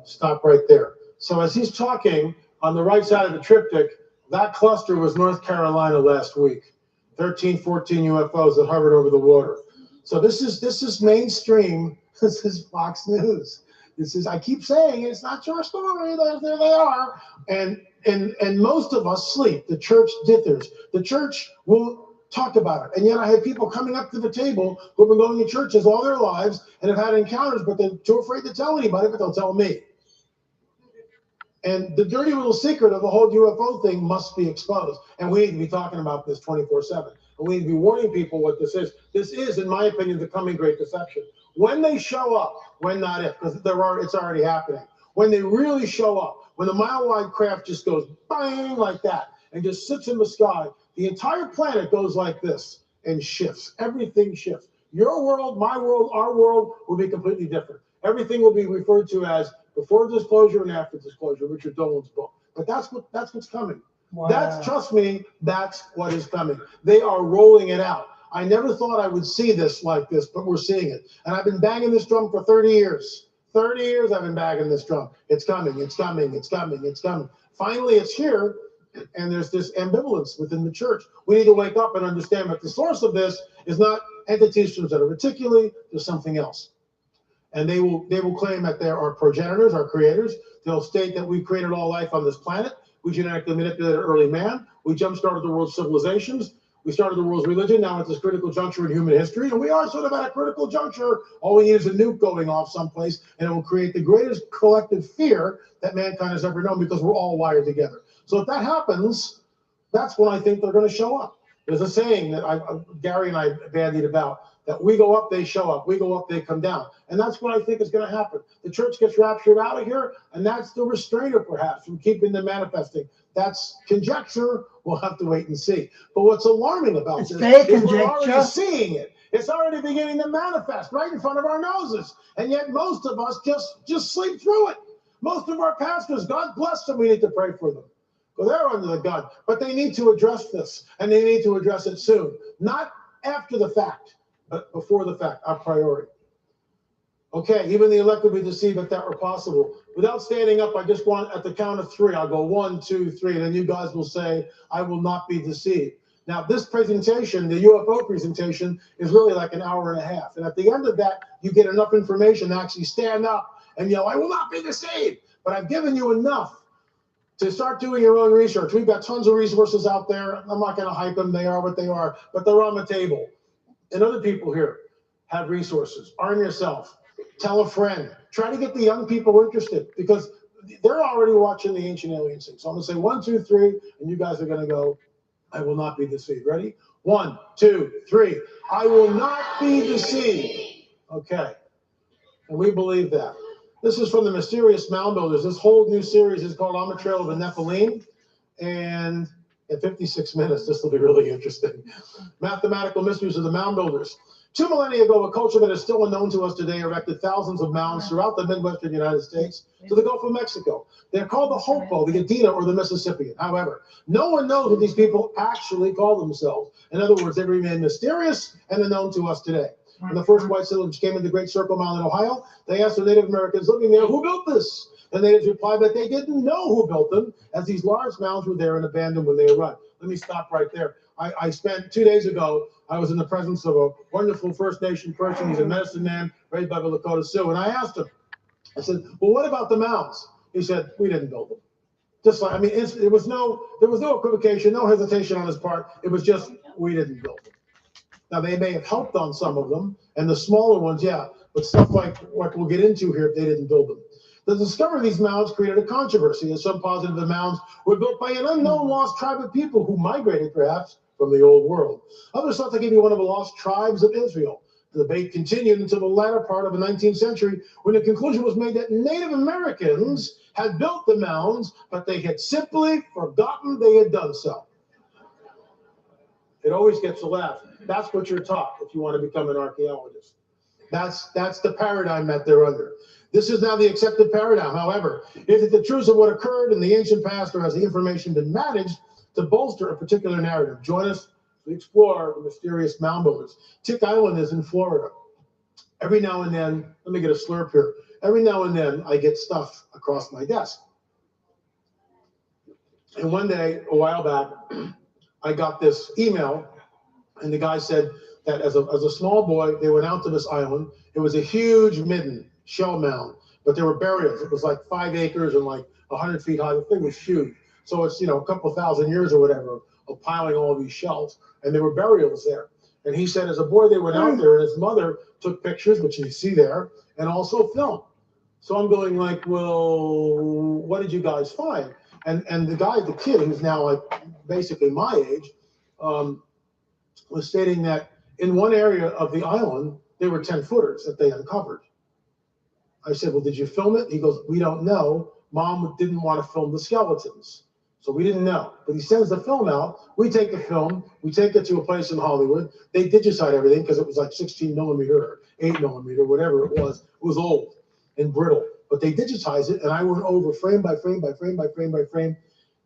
Stop right there. So as he's talking, on the right side of the triptych, that cluster was North Carolina last week. 13, 14 UFOs that hovered over the water. So this is mainstream. This is Fox News. This is, I keep saying it's not your story. There they are. And most of us sleep. The church dithers. The church will talk about it. And yet I have people coming up to the table who have been going to churches all their lives and have had encounters, but they're too afraid to tell anybody, but they'll tell me. And the dirty little secret of the whole UFO thing must be exposed. And we need to be talking about this 24/7. And we need to be warning people what this is. This is, in my opinion, the coming great deception. When they show up, when not if, because it's already happening. When they really show up, when the mile-wide craft just goes bang like that and just sits in the sky, the entire planet goes like this and shifts. Everything shifts. Your world, my world, our world will be completely different. Everything will be referred to as before disclosure and after disclosure, Richard Dolan's book. But that's what's coming. Wow. Trust me, that's what is coming. They are rolling it out. I never thought I would see this like this, but we're seeing it. And I've been banging this drum for 30 years. 30 years I've been banging this drum. It's coming, it's coming, it's coming, it's coming. Finally, it's here, and there's this ambivalence within the church. We need to wake up and understand that the source of this is not entities that are reticuli, there's something else. And they will claim that they are progenitors, our creators. They'll state that we created all life on this planet. We genetically manipulated early man. We jump-started the world's civilizations. We started the world's religion. Now at this critical juncture in human history. And we are sort of at a critical juncture. All we need is a nuke going off someplace, and it will create the greatest collective fear that mankind has ever known because we're all wired together. So if that happens, that's when I think they're going to show up. There's a saying that Gary and I bandied about, that we go up, they show up. We go up, they come down. And that's what I think is going to happen. The church gets raptured out of here, and that's the restrainer, perhaps, from keeping them manifesting. That's conjecture. We'll have to wait and see. But what's alarming about this is we're already seeing it. It's already beginning to manifest right in front of our noses. And yet most of us just sleep through it. Most of our pastors, God bless them, we need to pray for them. Well, they're under the gun. But they need to address this, and they need to address it soon. Not after the fact, but before the fact, our priority. Okay, even the elect would be deceived if that were possible. Without standing up, I just want, at the count of 3, I'll go 1, 2, 3, and then you guys will say, I will not be deceived. Now, this presentation, the UFO presentation, is really like an hour and a half. And at the end of that, you get enough information to actually stand up and yell, I will not be deceived. But I've given you enough to start doing your own research. We've got tons of resources out there. I'm not going to hype them. They are what they are, but they're on the table. And other people here have resources. Arm yourself. Tell a friend. Try to get the young people interested because they're already watching the Ancient Aliens thing. So I'm going to say 1, 2, 3, and you guys are going to go, I will not be deceived. Ready? 1, 2, 3. I will not be deceived. Okay. And we believe that. This is from the Mysterious Mound Builders. This whole new series is called On the Trail of the Nephilim. And in 56 minutes, this will be really interesting. Mathematical mysteries of the Mound Builders. 2 millennia ago, a culture that is still unknown to us today erected thousands of mounds throughout the Midwestern United States to the Gulf of Mexico. They're called the Hopo, the Adena, or the Mississippian. However, no one knows what these people actually call themselves. In other words, they remain mysterious and unknown to us today. When the first white settlers came into Great Circle Mound in Ohio, they asked the Native Americans living there, who built this? The natives replied that they didn't know who built them, as these large mounds were there and abandoned when they arrived. Let me stop right there. I spent 2 days ago, I was in the presence of a wonderful First Nation person. He's a medicine man raised by the Lakota Sioux. And I asked him, I said, well, what about the mounds? He said, we didn't build them. Just like, I mean, there was no equivocation, no hesitation on his part. It was just, we didn't build them. Now, they may have helped on some of them, and the smaller ones, yeah, but stuff like what we'll get into here, they didn't build them. The discovery of these mounds created a controversy, as some posited the mounds were built by an unknown lost tribe of people who migrated, perhaps, from the old world. Others thought they could be one of the lost tribes of Israel. The debate continued until the latter part of the 19th century, when the conclusion was made that Native Americans had built the mounds, but they had simply forgotten they had done so. It always gets a laugh. That's what you're taught if you want to become an archaeologist. That's the paradigm that they're under. This is now the accepted paradigm. However, if the truths of what occurred in the ancient past or has the information been managed to bolster a particular narrative? Join us to explore the mysterious mound builders. Tick Island is in Florida. Every now and then, let me get a slurp here. Every now and then, I get stuff across my desk. And one day, a while back, I got this email, and the guy said that as a small boy, they went out to this island. It was a huge midden shell mound, but there were burials. It was like 5 acres and like 100 feet high. The thing was huge. So it's, you know, a couple thousand years or whatever of piling all these shells, and there were burials there. And he said as a boy, they went out there, and his mother took pictures, which you see there, and also film. So I'm going like, well, what did you guys find? And the guy, the kid, who's now like basically my age, was stating that in one area of the island, there were 10-footers that they uncovered. I said, well, did you film it? He goes, we don't know. Mom didn't want to film the skeletons. So we didn't know. But he sends the film out. We take the film. We take it to a place in Hollywood. They digitize everything because it was like 16 millimeter or 8 millimeter, whatever it was. It was old and brittle. But they digitized it, and I went over frame by frame by frame by frame by frame.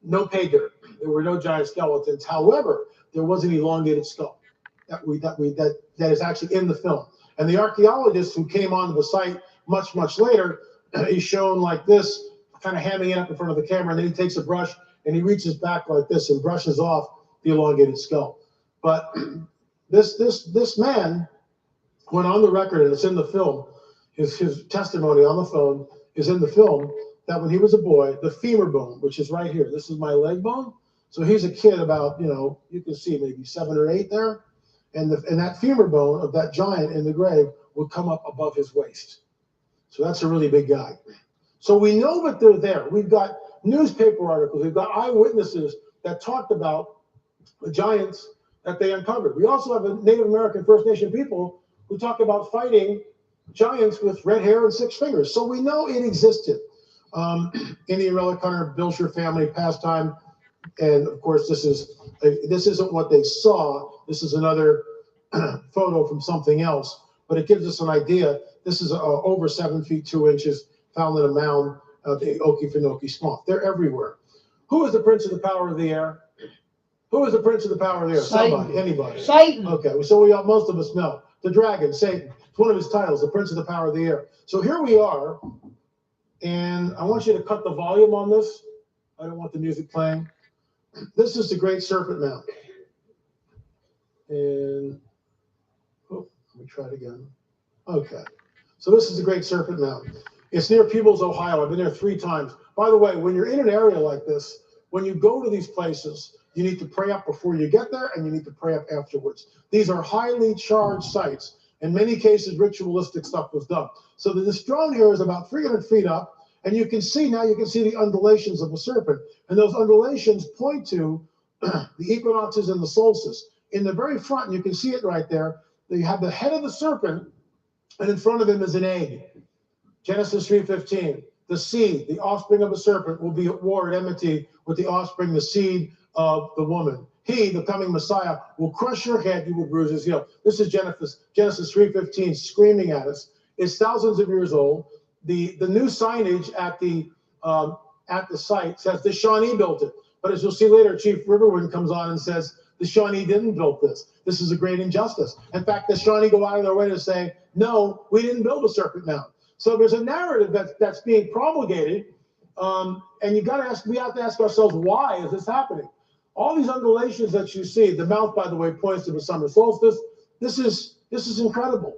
No pay dirt. There were no giant skeletons. However, there was an elongated skull that is actually in the film. And the archaeologist who came onto the site much later, he's shown like this, kind of hamming it up in front of the camera, and then he takes a brush and he reaches back like this and brushes off the elongated skull. But this man went on the record, and it's in the film. His testimony on the phone is in the film that when he was a boy, the femur bone, which is right here, this is my leg bone. So he's a kid about, you know, you can see maybe 7 or 8 there. And that femur bone of that giant in the grave would come up above his waist. So that's a really big guy. So we know that they're there. We've got newspaper articles. We've got eyewitnesses that talked about the giants that they uncovered. We also have a Native American First Nation people who talk about fighting giants with red hair and 6 fingers. So we know it existed. Indian relic hunter, Bilsher family pastime. And of course, this isn't what they saw. This is another photo from something else, but it gives us an idea. This is over 7 feet 2 inches, found in a mound of the Okefenokee swamp. They're everywhere. Who is the prince of the power of the air? Who is the prince of the power of the air? Satan. Somebody, anybody. Satan. Okay, so most of us know. The dragon, Satan. It's one of his titles, the prince of the power of the air. So here we are, and I want you to cut the volume on this. I don't want the music playing. This is the Great Serpent Mound. And, let me try it again. Okay. So this is the Great Serpent Mound. It's near Peebles, Ohio. I've been there 3 times. By the way, when you're in an area like this, when you go to these places, you need to pray up before you get there, and you need to pray up afterwards. These are highly charged sites. In many cases, ritualistic stuff was done. So this drone here is about 300 feet up, and you can see the undulations of the serpent. And those undulations point to the equinoxes and the solstice. In the very front, you can see it right there, you have the head of the serpent, and in front of him is an egg. Genesis 3:15, the seed, the offspring of a serpent, will be at war at enmity with the offspring, the seed of the woman. He, the coming Messiah, will crush your head, you will bruise his heel. This is Genesis 3:15 screaming at us. It's thousands of years old. The new signage at the site says the Shawnee built it. But as you'll see later, Chief Riverwind comes on and says the Shawnee didn't build this. This is a great injustice. In fact, the Shawnee go out of their way to say, no, we didn't build a serpent mound. So there's a narrative that's being promulgated, and we have to ask ourselves, why is this happening? All these undulations that you see, the mouth, by the way, points to the summer solstice. This is incredible.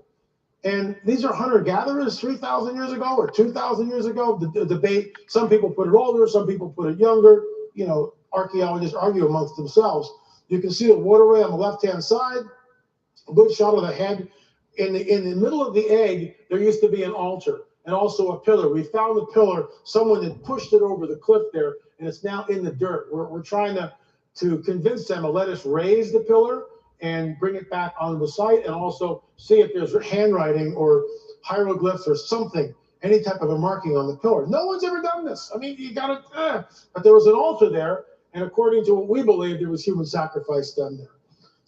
And these are hunter-gatherers 3,000 years ago or 2,000 years ago. The debate, some people put it older, some people put it younger. You know, archaeologists argue amongst themselves. You can see the waterway on the left-hand side, a good shot of the head. In the middle of the egg, there used to be an altar and also a pillar. We found the pillar. Someone had pushed it over the cliff there, and it's now in the dirt. We're trying to convince them to let us raise the pillar and bring it back on the site, and also see if there's handwriting or hieroglyphs or something, any type of a marking on the pillar. No one's ever done this. I mean, you got to, but there was an altar there, and according to what we believe, there was human sacrifice done there.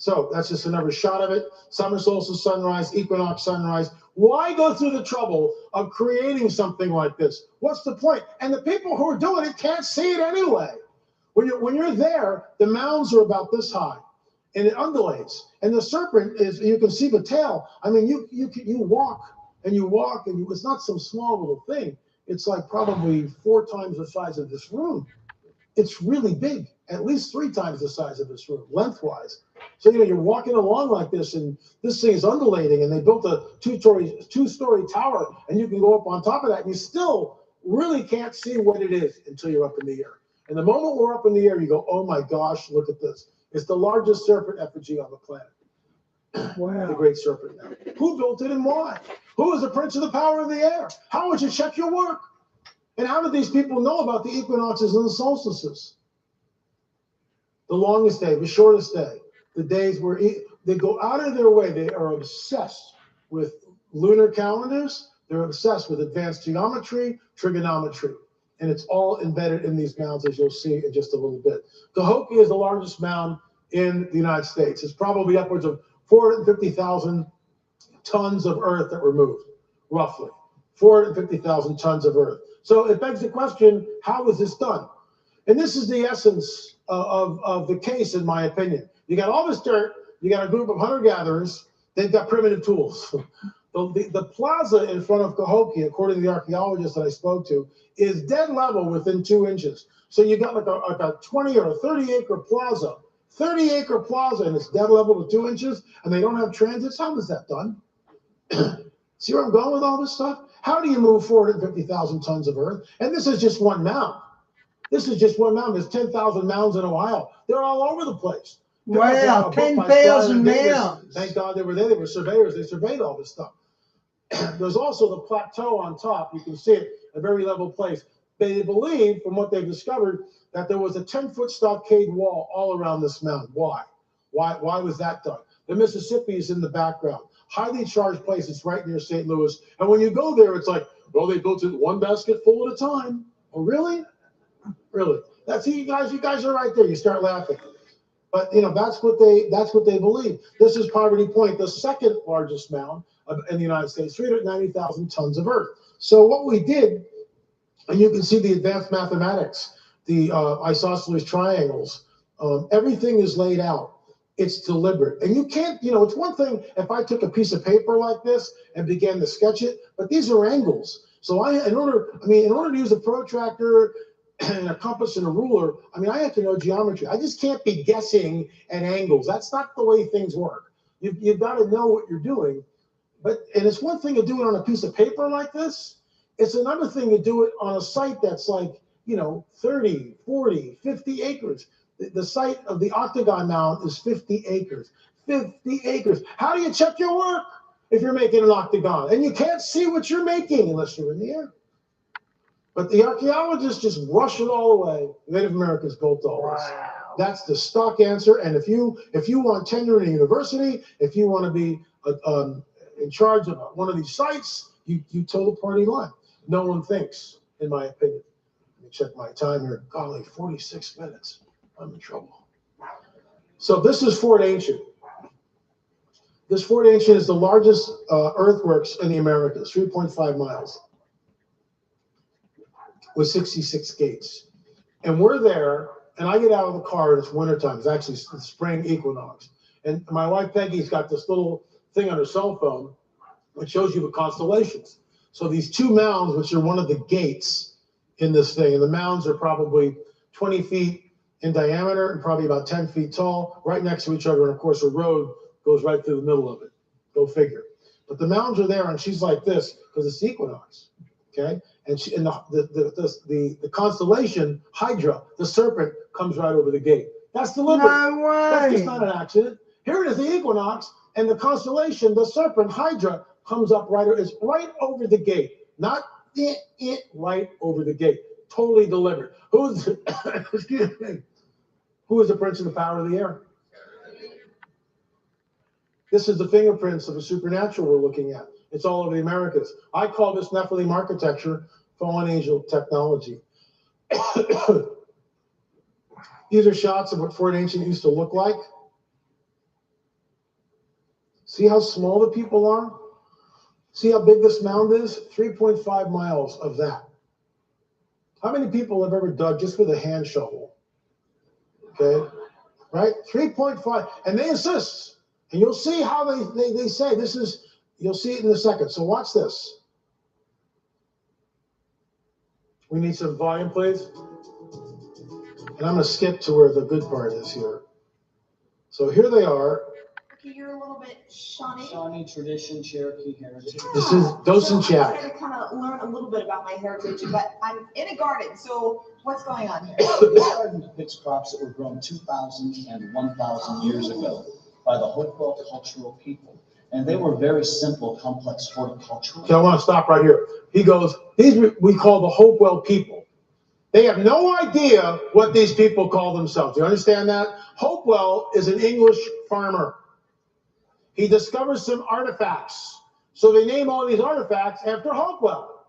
So that's just another shot of it. Summer solstice sunrise, equinox sunrise. Why go through the trouble of creating something like this? What's the point? And the people who are doing it can't see it anyway. When you're there, the mounds are about this high, and it undulates. And the serpent is, you can see the tail. I mean, you walk and you walk, and it's not some small little thing. It's like probably 4 times the size of this room. It's really big, at least 3 times the size of this room, lengthwise. So, you're walking along like this, and this thing is undulating, and they built a two-story tower, and you can go up on top of that, and you still really can't see what it is until you're up in the air. And the moment we're up in the air, you go, oh my gosh, look at this. It's the largest serpent effigy on the planet. Wow. The great serpent. Who built it and why? Who is the prince of the power of the air? How would you check your work? And how did these people know about the equinoxes and the solstices? The longest day, the shortest day, the days where they go out of their way. They are obsessed with lunar calendars. They're obsessed with advanced geometry, trigonometry. And it's all embedded in these mounds, as you'll see in just a little bit. Cahokia is the largest mound in the United States. It's probably upwards of 450,000 tons of earth that were moved, roughly. 450,000 tons of earth. So it begs the question, how was this done? And this is the essence of the case, in my opinion. You got all this dirt, you got a group of hunter-gatherers, they've got primitive tools. The plaza in front of Cahokia, according to the archaeologist that I spoke to, is dead level within 2 inches. So you got like a 20 or a 30-acre plaza, 30-acre plaza, and it's dead level with 2 inches, and they don't have transits. How was that done? See where I'm going with all this stuff? How do you move 450,000 tons of earth? And this is just one mound. This is just one mound. There's 10,000 mounds in Ohio. They're all over the place. Wow, 10,000 mounds. Thank God they were there. They were surveyors. They surveyed all this stuff. There's also the plateau on top. You can see it, a very level place. They believe, from what they've discovered, that there was a 10-foot stockade wall all around this mound. Why? Why was that done? The Mississippi is in the background. Highly charged place. It's right near St. Louis. And when you go there, it's like, well, they built it one basket full at a time. Oh, really? Really? That's you guys are right there. You start laughing. But that's what they believe. This is Poverty Point, the second largest mound in the United States, 390,000 tons of earth. So what we did, and you can see the advanced mathematics, the isosceles triangles, everything is laid out. It's deliberate. And you can't, it's one thing if I took a piece of paper like this and began to sketch it, but these are angles. So in order to use a protractor and a compass and a ruler, I have to know geometry. I just can't be guessing at angles. That's not the way things work. You've got to know what you're doing. And it's one thing to do it on a piece of paper like this. It's another thing to do it on a site that's like, 30, 40, 50 acres. The site of the Octagon Mound is 50 acres. 50 acres. How do you check your work if you're making an octagon? And you can't see what you're making unless you're in the air. But the archaeologists just rush it all away. Native Americans built all this. Wow. That's the stock answer. And if you want tenure in a university, if you want to be in charge of one of these sites, you toe the party line. No one thinks, in my opinion. Let me check my time here. Golly, 46 minutes. I'm in trouble. So this is Fort Ancient. This Fort Ancient is the largest earthworks in the Americas, 3.5 miles. With 66 gates. And we're there, and I get out of the car, and it's wintertime. It's actually the spring equinox. And my wife Peggy's got this little thing on her cell phone which shows you the constellations. So these 2 mounds, which are one of the gates in this thing, and the mounds are probably 20 feet in diameter and probably about 10 feet tall, right next to each other. And of course, a road goes right through the middle of it. Go figure. But the mounds are there, and she's like this because it's the equinox. Okay. And the constellation Hydra, the serpent, comes right over the gate. That's deliberate. No way. That's just not an accident. Here it is, the equinox, and the constellation, the serpent Hydra, comes up it's right over the gate, not right over the gate. Totally deliberate. Excuse me? Who is the prince of the power of the air? This is the fingerprints of a supernatural we're looking at. It's all over the Americas. I call this Nephilim architecture fallen angel technology. These are shots of what Fort Ancient used to look like. See how small the people are? See how big this mound is? 3.5 miles of that. How many people have ever dug just with a hand shovel? Okay, right? 3.5, and they insist. And you'll see how they say this is, you'll see it in a second. So watch this. We need some volume, please. And I'm going to skip to where the good part is here. So here they are. Okay, you're a little bit Shawnee. Shawnee tradition, Cherokee heritage. This is Dose and Jack. I'm trying to kind of learn a little bit about my heritage, but I'm in a garden, so what's going on here? This garden depicts crops that were grown 2,000 and 1,000 years ago by the Hopewell cultural people. And they were very simple, complex horticultural. Okay, I want to stop right here. He goes, these we call the Hopewell people. They have no idea what these people call themselves. Do you understand that? Hopewell is an English farmer. He discovers some artifacts. So they name all these artifacts after Hopewell.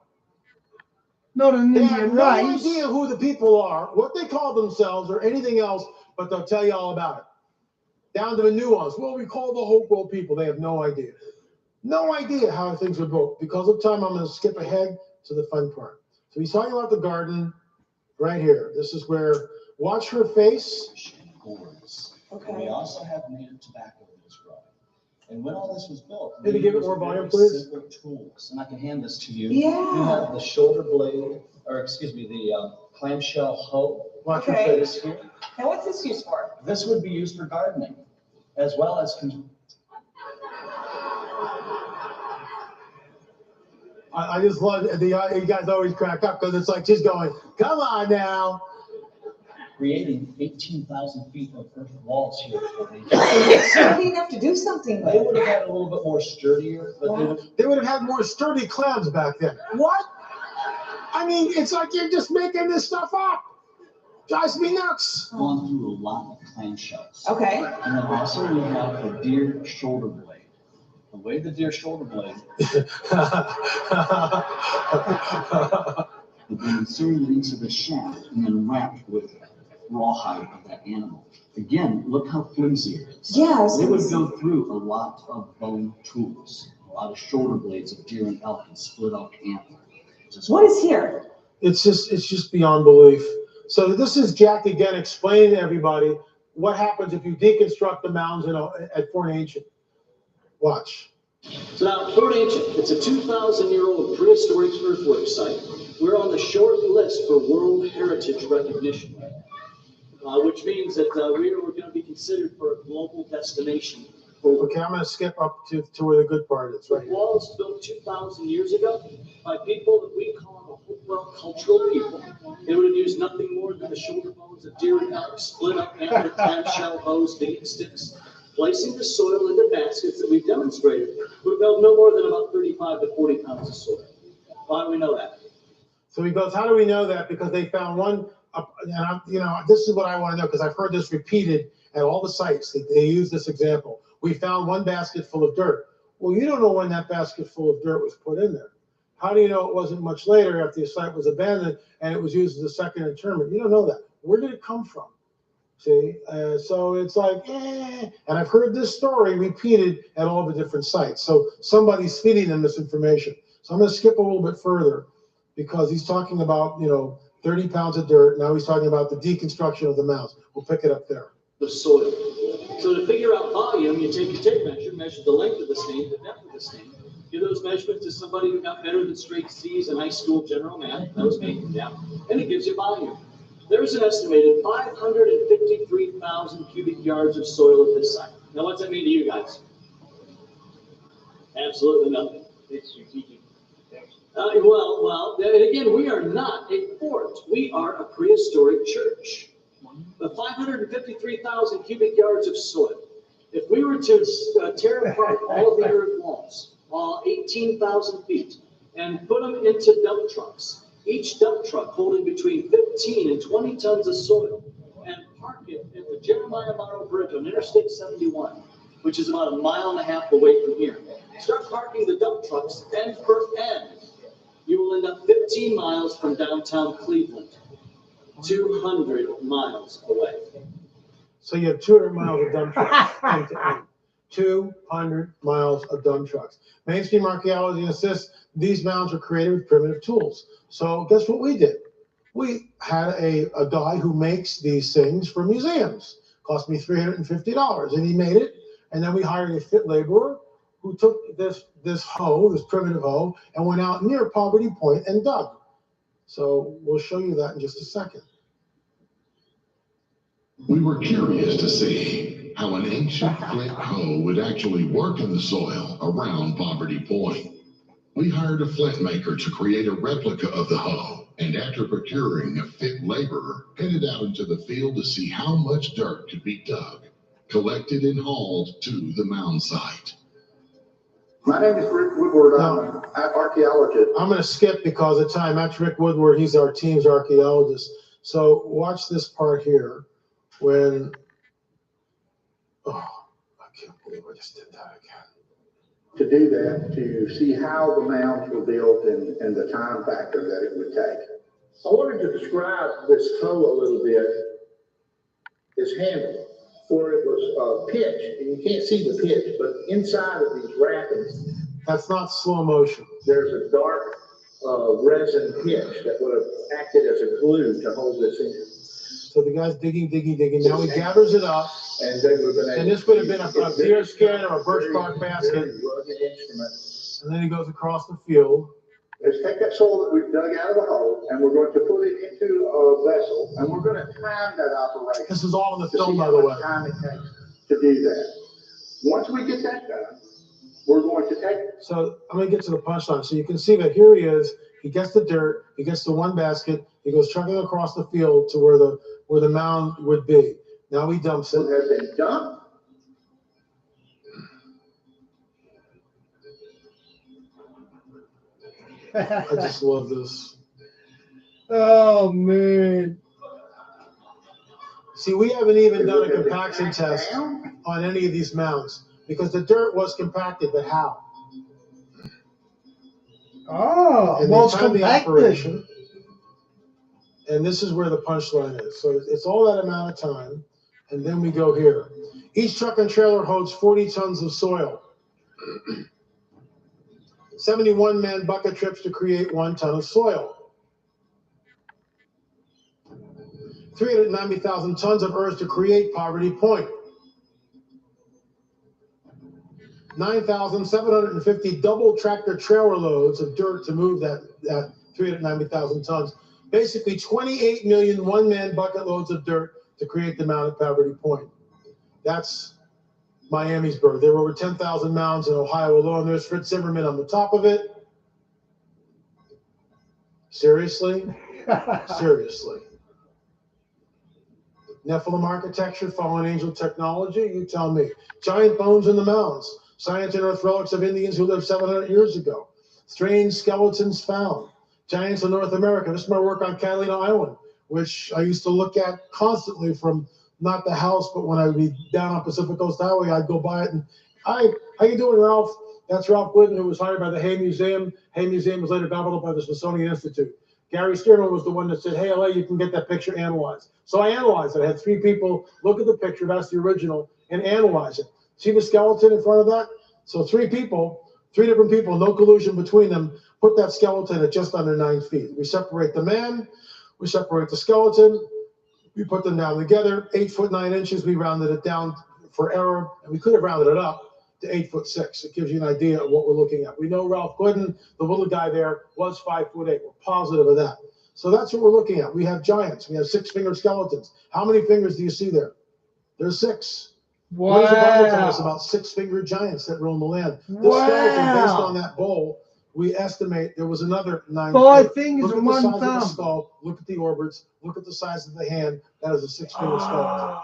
Not an They Indian have no race. idea who the people are, what they call themselves, or anything else, but they'll tell you all about it. Down to the nuance. Well, we call the Hopewell people. They have no idea. No idea how things are built. Because of time, I'm going to skip ahead to the fun part. So he's talking about the garden right here. This is where, watch her face. Okay. And we also have native tobacco that is grown. And when all this was built, Can you give it more volume, please? Simple tools, and I can hand this to you. Yeah. You have the shoulder blade, or excuse me, the clamshell hoe. Watch Okay. her face here. And what's this used for? This would be used for gardening, as well as. I just love it. You guys always crack up because it's like she's going, come on now. Creating 18,000 feet of earth walls here. Heavy enough to do something with. They would have had a little bit more sturdier, but they would have had more sturdy clams back then. What? I mean, it's like you're just making this stuff up. Drives me nuts. Gone through a lot of clamshells. Okay. And then also we have the deer shoulder blade. The way the deer shoulder blade would be inserted into the shaft and then wrapped with rawhide of that animal. Again, look how flimsy it is. Yes. They would go through a lot of bone tools, a lot of shoulder blades of deer and elk and split elk antler. What is here? It's just beyond belief. So this is Jack again explaining to everybody what happens if you deconstruct the mounds at Fort Ancient. Watch. So now, Fort Ancient, it's a 2,000-year-old prehistoric earthwork site. We're on the short list for World Heritage recognition, which means that we're going to be considered for a global destination. Okay, I'm going to skip up to where the good part is. Right. The walls built 2,000 years ago by people that we call the Hopewell cultural people. They would have used nothing more than the shoulder bones of deer and elk, split up antler, clamshell hoes, digging sticks. Placing the soil into baskets that we've demonstrated would have held no more than about 35 to 40 pounds of soil. Why do we know that? So he goes, how do we know that? Because they found one, and this is what I want to know because I've heard this repeated at all the sites. They use this example. We found one basket full of dirt. Well, you don't know when that basket full of dirt was put in there. How do you know it wasn't much later after the site was abandoned and it was used as a second interment? You don't know that. Where did it come from? See, so it's like, and I've heard this story repeated at all the different sites. So somebody's feeding them this information. So I'm going to skip a little bit further because he's talking about, 30 pounds of dirt. Now he's talking about the deconstruction of the mounds. We'll pick it up there. The soil. So to figure out volume, you take your tape measure, measure the length of the stain, the depth of the stain. Give those measurements to somebody who got better than straight C's in high school general math. That was me, yeah. And it gives you volume. There's an estimated 553,000 cubic yards of soil at this site. Now, what's that mean to you guys? Absolutely nothing. It's strategic. Well, and again, we are not a fort. We are a prehistoric church. The 553,000 cubic yards of soil. If we were to tear apart all of the earth walls, all 18,000 feet, and put them into dump trucks, each dump truck holding between 15 and 20 tons of soil, and park it at the Jeremiah Morrow Bridge on Interstate 71, which is about a mile and a half away from here. Start parking the dump trucks end per end. You will end up 15 miles from downtown Cleveland, 200 miles away. So you have 200 miles of dump trucks end to end. 200 miles of dump trucks. Mainstream archaeology insists these mounds were created with primitive tools. So guess what we did? We had a guy who makes these things for museums. Cost me $350, and he made it. And then we hired a fit laborer who took this hoe, this primitive hoe, and went out near Poverty Point and dug. So we'll show you that in just a second. We were curious to see how an ancient flint hoe would actually work in the soil around Poverty Point. We hired a flint maker to create a replica of the hoe, and after procuring a fit laborer, headed out into the field to see how much dirt could be dug, collected and hauled to the mound site. My name is Rick Woodward. I'm an archaeologist. I'm going to skip because of time. That's Rick Woodward. He's our team's archaeologist. So watch this part here when, oh, I can't believe I just did that again. To do that, to see how the mounds were built and the time factor that it would take. I wanted to describe this hoe a little bit, this handle, where it was pitch, and you can't see the pitch, but inside of these wrappings, that's not slow motion. There's a dark resin pitch that would have acted as a glue to hold this in. So the guy's digging. Now he gathers it up. And they would have been and this would have been a deer skin or a birch bark basket. Rugged instrument. And then he goes across the field. Let's take that soil that we've dug out of the hole, and we're going to put it into a vessel, and we're going to time that operation. This is all in the film, by the way. Time it takes to do that. Once we get that done, we're going to take. So I'm going to get to the punchline. So you can see that here he is. He gets the dirt. He gets the one basket. He goes trucking across the field to where the mound would be. Now he dumps it. It has been dumped. I just love this. Oh, man. See, we haven't even done a compaction test on any of these mounds because the dirt was compacted, but how? Oh, and well, it's compacted. And this is where the punchline is. So it's all that amount of time. And then we go here. Each truck and trailer holds 40 tons of soil. 71 man bucket trips to create 1 ton of soil. 390,000 tons of earth to create Poverty Point. 9,750 double tractor trailer loads of dirt to move that 390,000 tons. Basically 28 million one-man bucket loads of dirt to create the mound at Poverty Point. That's Miami's birth. There were over 10,000 mounds in Ohio alone. There's Fritz Zimmerman on the top of it. Seriously? Seriously. Nephilim architecture, fallen angel technology, you tell me. Giant bones in the mounds. Science and earth relics of Indians who lived 700 years ago. Strange skeletons found. Giants of North America. This is my work on Catalina Island, which I used to look at constantly from not the house, but when I would be down on Pacific Coast Highway, I'd go by it. And how you doing, Ralph? That's Ralph Glidden, who was hired by the Hay Museum. Hay Museum was later gobbled up by the Smithsonian Institute. Gary Stearman was the one that said, hey, LA, you can get that picture analyzed. So I analyzed it. I had 3 people look at the picture, that's the original, and analyze it. See the skeleton in front of that? So 3 people, 3 different people, no collusion between them, put that skeleton at just under 9 feet. We separate the man, we separate the skeleton, we put them down together, 8 foot 9 inches. We rounded it down for error, and we could have rounded it up to 8 foot 6. It gives you an idea of what we're looking at. We know Ralph Glidden, the little guy there, was 5'8". We're positive of that. So that's what we're looking at. We have giants. We have 6-fingered skeletons. How many fingers do you see there? There's 6. Wow. What does the Bible tell us about 6-fingered giants that roam the land? This skeleton, based on that bowl, we estimate there was another 9. 5 fingers and 1 thumb. Look at the size of the skull. Look at the orbits. Look at the size of the hand. That is a 6-fingered skeleton.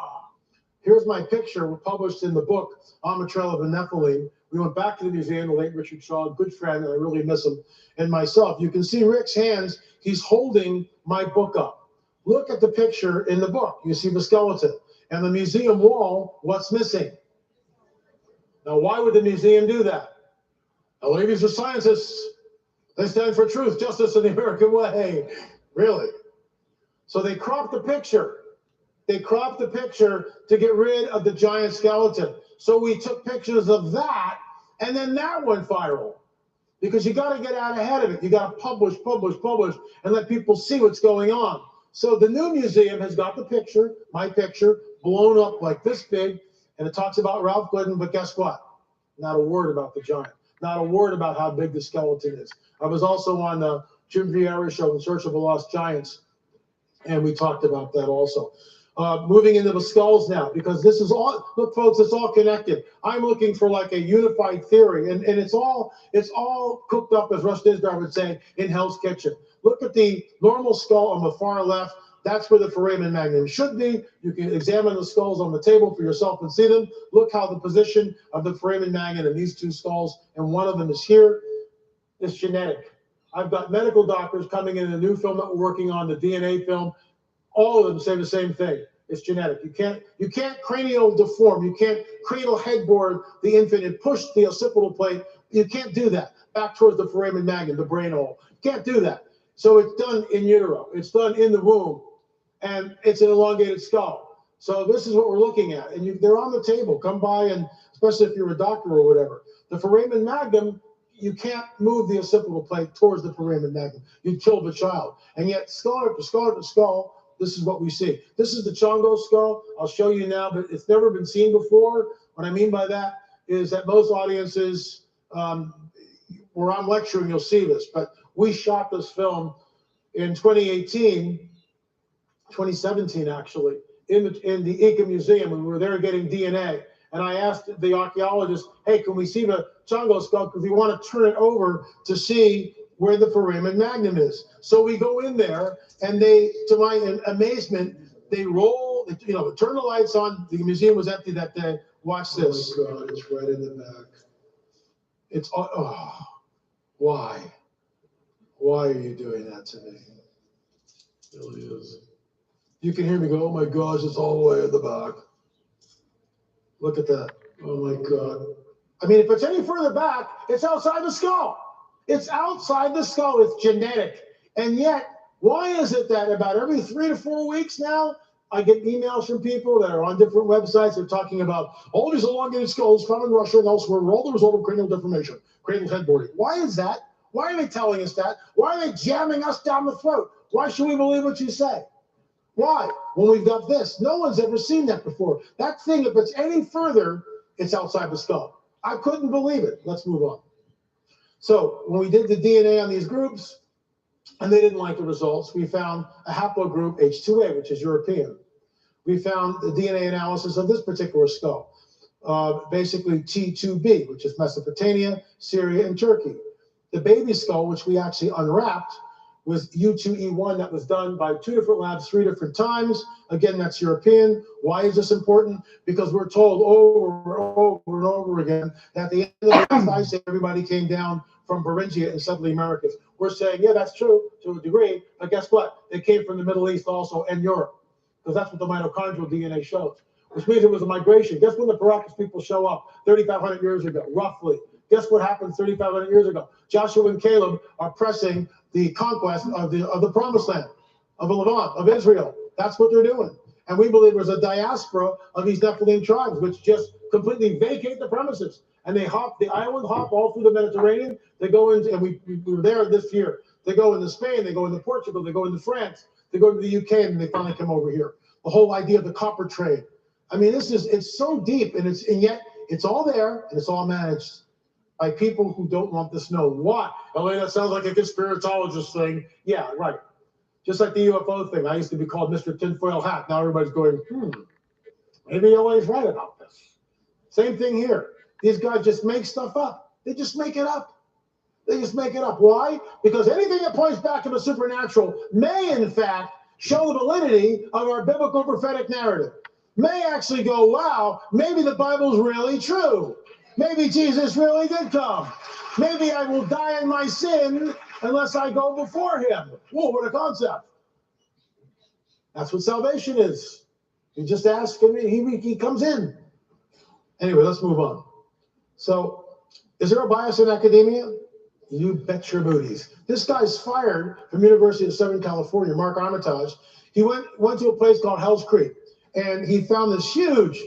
Here's my picture published in the book, On the Trail of the Nephilim. We went back to the museum, the late Richard Shaw, a good friend, and I really miss him, and myself. You can see Rick's hands. He's holding my book up. Look at the picture in the book. You see the skeleton. And the museum wall, what's missing? Now, why would the museum do that? Now, ladies are scientists. They stand for truth, justice, and the American way. Really? So they cropped the picture. They cropped the picture to get rid of the giant skeleton. So we took pictures of that, and then that went viral. Because you got to get out ahead of it. You got to publish, and let people see what's going on. So the new museum has got the picture, my picture, blown up like this big, and it talks about Ralph Glidden, but guess what? Not a word about the giant. Not a word about how big the skeleton is. I was also on the Jim Vieira show, In Search of the Lost Giants, and we talked about that also. Moving into the skulls now, because this is all, look folks, it's all connected. I'm looking for like a unified theory, and it's all cooked up, as Rush Dinsdale would say, in Hell's Kitchen. Look at the normal skull on the far left. That's where the foramen magnum should be. You can examine the skulls on the table for yourself and see them. Look how the position of the foramen magnum in these two skulls, and one of them is here. It's genetic. I've got medical doctors coming in a new film that we're working on, the DNA film. All of them say the same thing. It's genetic. You can't cranial deform. You can't cranial headboard the infant and push the occipital plate. You can't do that back towards the foramen magnum, the brain hole. You can't do that. So it's done in utero. It's done in the womb, and it's an elongated skull. So this is what we're looking at, and they're on the table. Come by, and especially if you're a doctor or whatever. The foramen magnum, you can't move the occipital plate towards the foramen magnum. You'd kill the child. And yet, skull after skull after skull, this is what we see. This is the Chongo skull. I'll show you now, but it's never been seen before. What I mean by that is that most audiences, where I'm lecturing, you'll see this. But we shot this film in 2017 actually, in the Inca Museum. We were there getting DNA. And I asked the archaeologist, hey, can we see the Chongo skull? Because we want to turn it over to see where the foramen magnum is. So we go in there, and they, to my amazement, they roll, turn the lights on. The museum was empty that day. Watch this. Oh my God, it's right in the back. It's, oh, why? Why are you doing that to me? It really is. You can hear me go, oh my gosh, it's all the way in the back. Look at that. Oh my God. I mean, if it's any further back, it's outside the skull. It's outside the skull. It's genetic. And yet, why is it that about every 3 to 4 weeks now, I get emails from people that are on different websites. They're talking about all these elongated skulls found in Russia and elsewhere were all the result of cranial deformation, cranial headboarding. Why is that? Why are they telling us that? Why are they jamming us down the throat? Why should we believe what you say? Why? When we've got this. No one's ever seen that before. That thing, if it's any further, it's outside the skull. I couldn't believe it. Let's move on. So when we did the DNA on these groups, and they didn't like the results, we found a haplogroup H2A, which is European. We found the DNA analysis of this particular skull, basically T2B, which is Mesopotamia, Syria, and Turkey. The baby skull, which we actually unwrapped, was U2E1 that was done by 2 different labs 3 different times. Again, that's European. Why is this important? Because we're told over and over again that at the end of the ice age, everybody came down from Beringia and Southern Americas. We're saying, yeah, that's true to a degree, but guess what? They came from the Middle East also and Europe, because that's what the mitochondrial DNA shows, which means it was a migration. Guess when the Paracas people show up 3,500 years ago, roughly? Guess what happened 3,500 years ago? Joshua and Caleb are pressing the conquest of the promised land, of the Levant, of Israel. That's what they're doing. And we believe there's a diaspora of these Nephilim tribes, which just completely vacate the premises. And they hop, the island hop all through the Mediterranean. They go into, and we were there this year. They go into Spain, they go into Portugal, they go into France, they go to the UK, and they finally come over here. The whole idea of the copper trade. I mean, it's so deep, and yet it's all there, and it's all managed by people who don't want this known. Why? Elena, that sounds like a conspiratologist thing. Yeah, right. Just like the UFO thing. I used to be called Mr. Tinfoil Hat. Now everybody's going, maybe LA's right about this. Same thing here. These guys just make stuff up. They just make it up. They just make it up. Why? Because anything that points back to the supernatural may, in fact, show the validity of our biblical prophetic narrative. May actually go, wow, maybe the Bible's really true. Maybe Jesus really did come. Maybe I will die in my sin unless I go before him. Whoa, what a concept. That's what salvation is. You just ask him, he comes in. Anyway, let's move on. So, is there a bias in academia? You bet your booties. This guy's fired from University of Southern California, Mark Armitage. He went to a place called Hell's Creek, and he found this huge,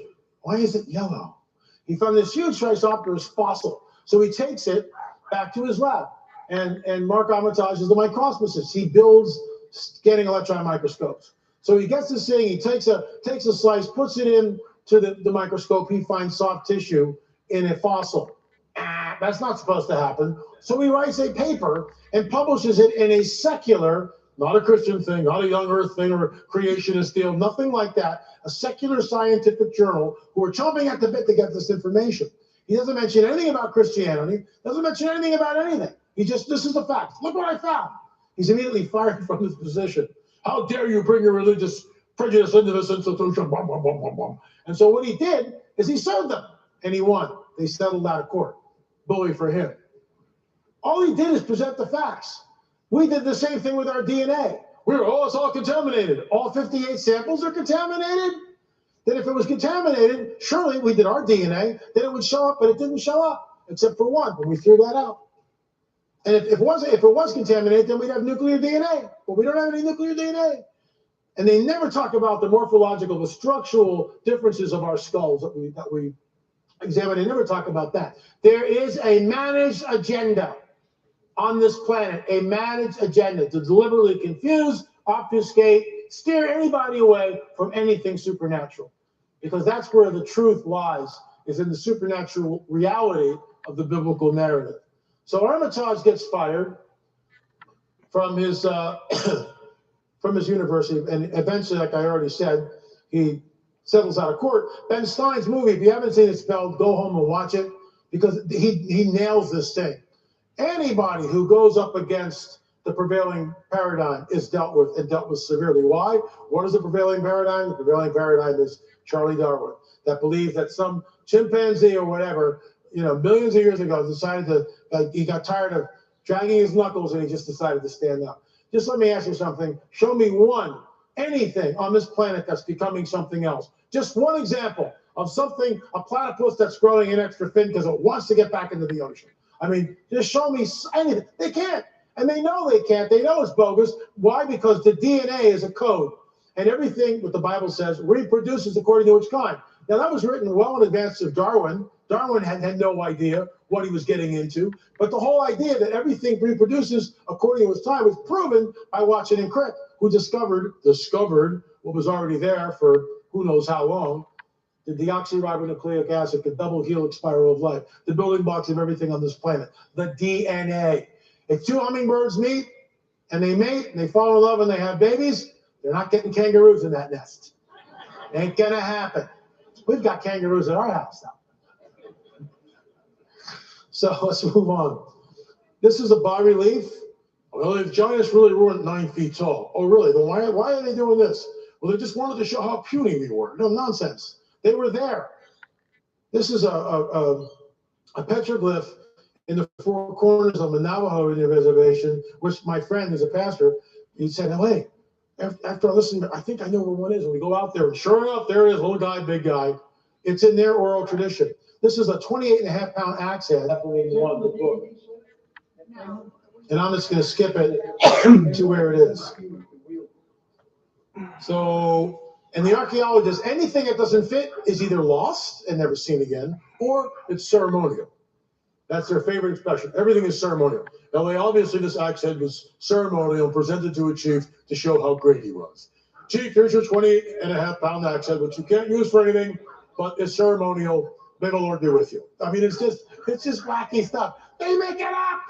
why is it yellow? He found this huge Triceratops fossil. So he takes it back to his lab. And Mark Armitage is the microscopist. He builds scanning electron microscopes. So he gets this thing, he takes a slice, puts it into the microscope, he finds soft tissue in a fossil. That's not supposed to happen. So he writes a paper and publishes it in a secular, not a Christian thing, not a young earth thing or creationist deal, nothing like that, a secular scientific journal who are chomping at the bit to get this information. He doesn't mention anything about Christianity, doesn't mention anything about anything. He just, this is the fact. Look what I found. He's immediately fired from his position. How dare you bring your religious prejudice into this institution? Bum, bum, bum, bum, bum. And so what he did is he sued them, and he won. They settled out of court. Bully for him. All he did is present the facts. We did the same thing with our DNA. It's all contaminated. All 58 samples are contaminated? Then if it was contaminated, surely we did our DNA, then it would show up, but it didn't show up, except for one, when we threw that out. And if it was contaminated, then we'd have nuclear DNA. But we don't have any nuclear DNA. And they never talk about the morphological, the structural differences of our skulls that we examine. They never talk about that. There is a managed agenda on this planet, a managed agenda to deliberately confuse, obfuscate, steer anybody away from anything supernatural. Because that's where the truth lies, is in the supernatural reality of the biblical narrative. So Armitage gets fired from his university, and eventually, like I already said, he settles out of court. Ben Stein's movie, if you haven't seen it spelled, go home and watch it, because he nails this thing. Anybody who goes up against the prevailing paradigm is dealt with, and dealt with severely. Why? What is the prevailing paradigm? The prevailing paradigm is Charlie Darwin, that believes that some chimpanzee or whatever, millions of years ago, decided to, he got tired of dragging his knuckles and he just decided to stand up. Just let me ask you something. Show me anything on this planet that's becoming something else. Just one example of something, a platypus that's growing an extra fin because it wants to get back into the ocean. I mean, just show me anything. They can't. And they know they can't. They know it's bogus. Why? Because the DNA is a code. And everything, what the Bible says, reproduces according to its kind. Now, that was written well in advance of Darwin. Darwin had no idea what he was getting into. But the whole idea that everything reproduces according to its time was proven by Watson and Crick, who discovered what was already there for who knows how long. The deoxyribonucleic acid, the double helix spiral of life, the building blocks of everything on this planet, the DNA. If two hummingbirds meet and they mate and they fall in love and they have babies, they're not getting kangaroos in that nest. Ain't gonna happen. We've got kangaroos at our house now. So let's move on. This is a bas-relief. Well, the giants really weren't 9 feet tall. Oh, really? Then why are they doing this? Well, they just wanted to show how puny we were. No, nonsense. They were there. This is a petroglyph in the four corners of the Navajo Indian Reservation, which my friend is a pastor. He said, "Oh, hey, after I listen, I think I know where one is." And we go out there, and sure enough, there it is, little guy, big guy. It's in their oral tradition. This is a 28.5-pound axe head. And I'm just going to skip it to where it is. So, and the archaeologists, anything that doesn't fit is either lost and never seen again, or it's ceremonial. That's their favorite expression. Everything is ceremonial. Now, obviously, this axe head was ceremonial and presented to a chief to show how great he was. Chief, here's your 28.5-pound axe head, which you can't use for anything, but it's ceremonial. May the Lord be with you. I mean, it's just wacky stuff. They make it up.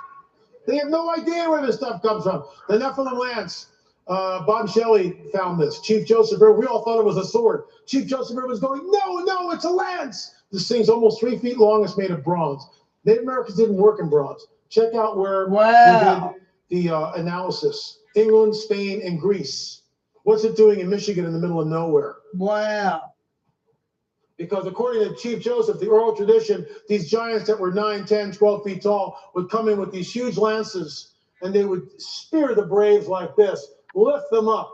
They have no idea where this stuff comes from. The Nephilim lance. Bob Shelley found this. Chief Joseph River, we all thought it was a sword. Chief Joseph River was going, no, it's a lance. This thing's almost 3 feet long. It's made of bronze. Native Americans didn't work in bronze. Check out where we did the analysis. England, Spain, and Greece. What's it doing in Michigan in the middle of nowhere? Wow. Because according to Chief Joseph, the oral tradition, these giants that were 9, 10, 12 feet tall would come in with these huge lances, and they would spear the braves like this, lift them up,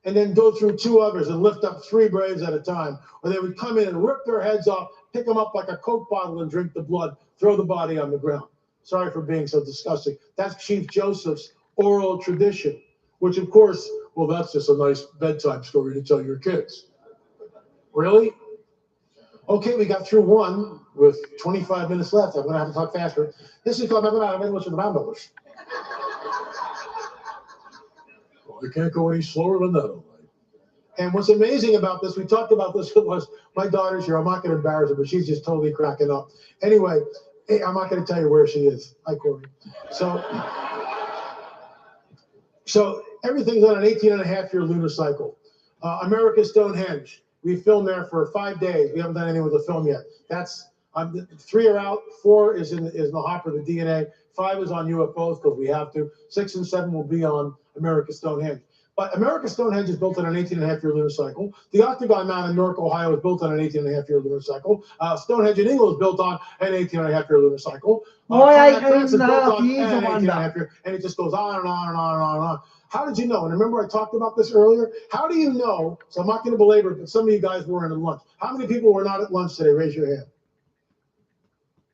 and then go through 2 others and lift up 3 braves at a time. Or they would come in and rip their heads off, pick them up like a Coke bottle and drink the blood, throw the body on the ground. Sorry for being so disgusting. That's Chief Joseph's oral tradition, which, of course, well, that's just a nice bedtime story to tell your kids. Really? Okay, we got through one. with 25 minutes left. I'm going to have to talk faster. This is called mathematics with the mound builders. Well, I can't go any slower than that. And what's amazing about this, we talked about this, was my daughter's here. I'm not going to embarrass her, but she's just totally cracking up. Anyway, hey, I'm not going to tell you where she is. Hi, Corey. So everything's on an 18-and-a-half-year lunar cycle. America's Stonehenge. We filmed there for 5 days. We haven't done anything with the film yet. That's 3 are out. 4 is in the hopper, the DNA. 5 is on UFOs because we have to. 6 and 7 will be on America's Stonehenge. But America's Stonehenge is built on an 18-and-a-half-year lunar cycle. The Octagon Mound in Newark, Ohio is built on an 18-and-a-half-year lunar cycle. Stonehenge in England is built on an 18-and-a-half-year lunar cycle. Why Karnak, France is built 18.5 on years, an I wonder? 18-and-a-half year, and it just goes on and on and on and on and on. How did you know? And remember I talked about this earlier? How do you know? So I'm not going to belabor it, but some of you guys weren't at lunch. How many people were not at lunch today? Raise your hand.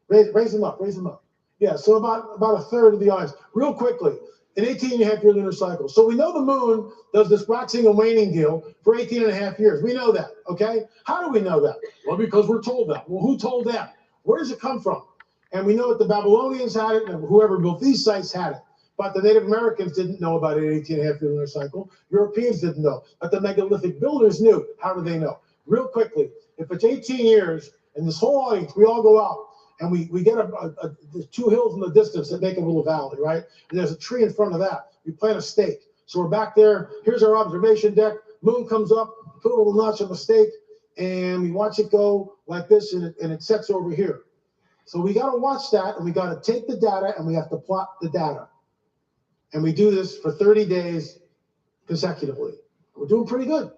Raise them up. Raise them up. Yeah, so about a third of the audience. Real quickly, an 18-and-a-half-year lunar cycle. So we know the moon does this waxing and waning deal for 18-and-a-half years. We know that, okay? How do we know that? Well, because we're told that. Well, who told them? Where does it come from? And we know that the Babylonians had it, and whoever built these sites had it. But the Native Americans didn't know about an 18-and-a-half-year lunar cycle. Europeans didn't know. But the megalithic builders knew. How do they know? Real quickly, if it's 18 years, and this whole audience, we all go out, and we get there's 2 hills in the distance that make a little valley, right? And there's a tree in front of that. We plant a stake. So we're back there. Here's our observation deck. Moon comes up, put a little notch on the stake, and we watch it go like this, and it sets over here. So we got to watch that, and we got to take the data, and we have to plot the data. And we do this for 30 days consecutively. We're doing pretty good.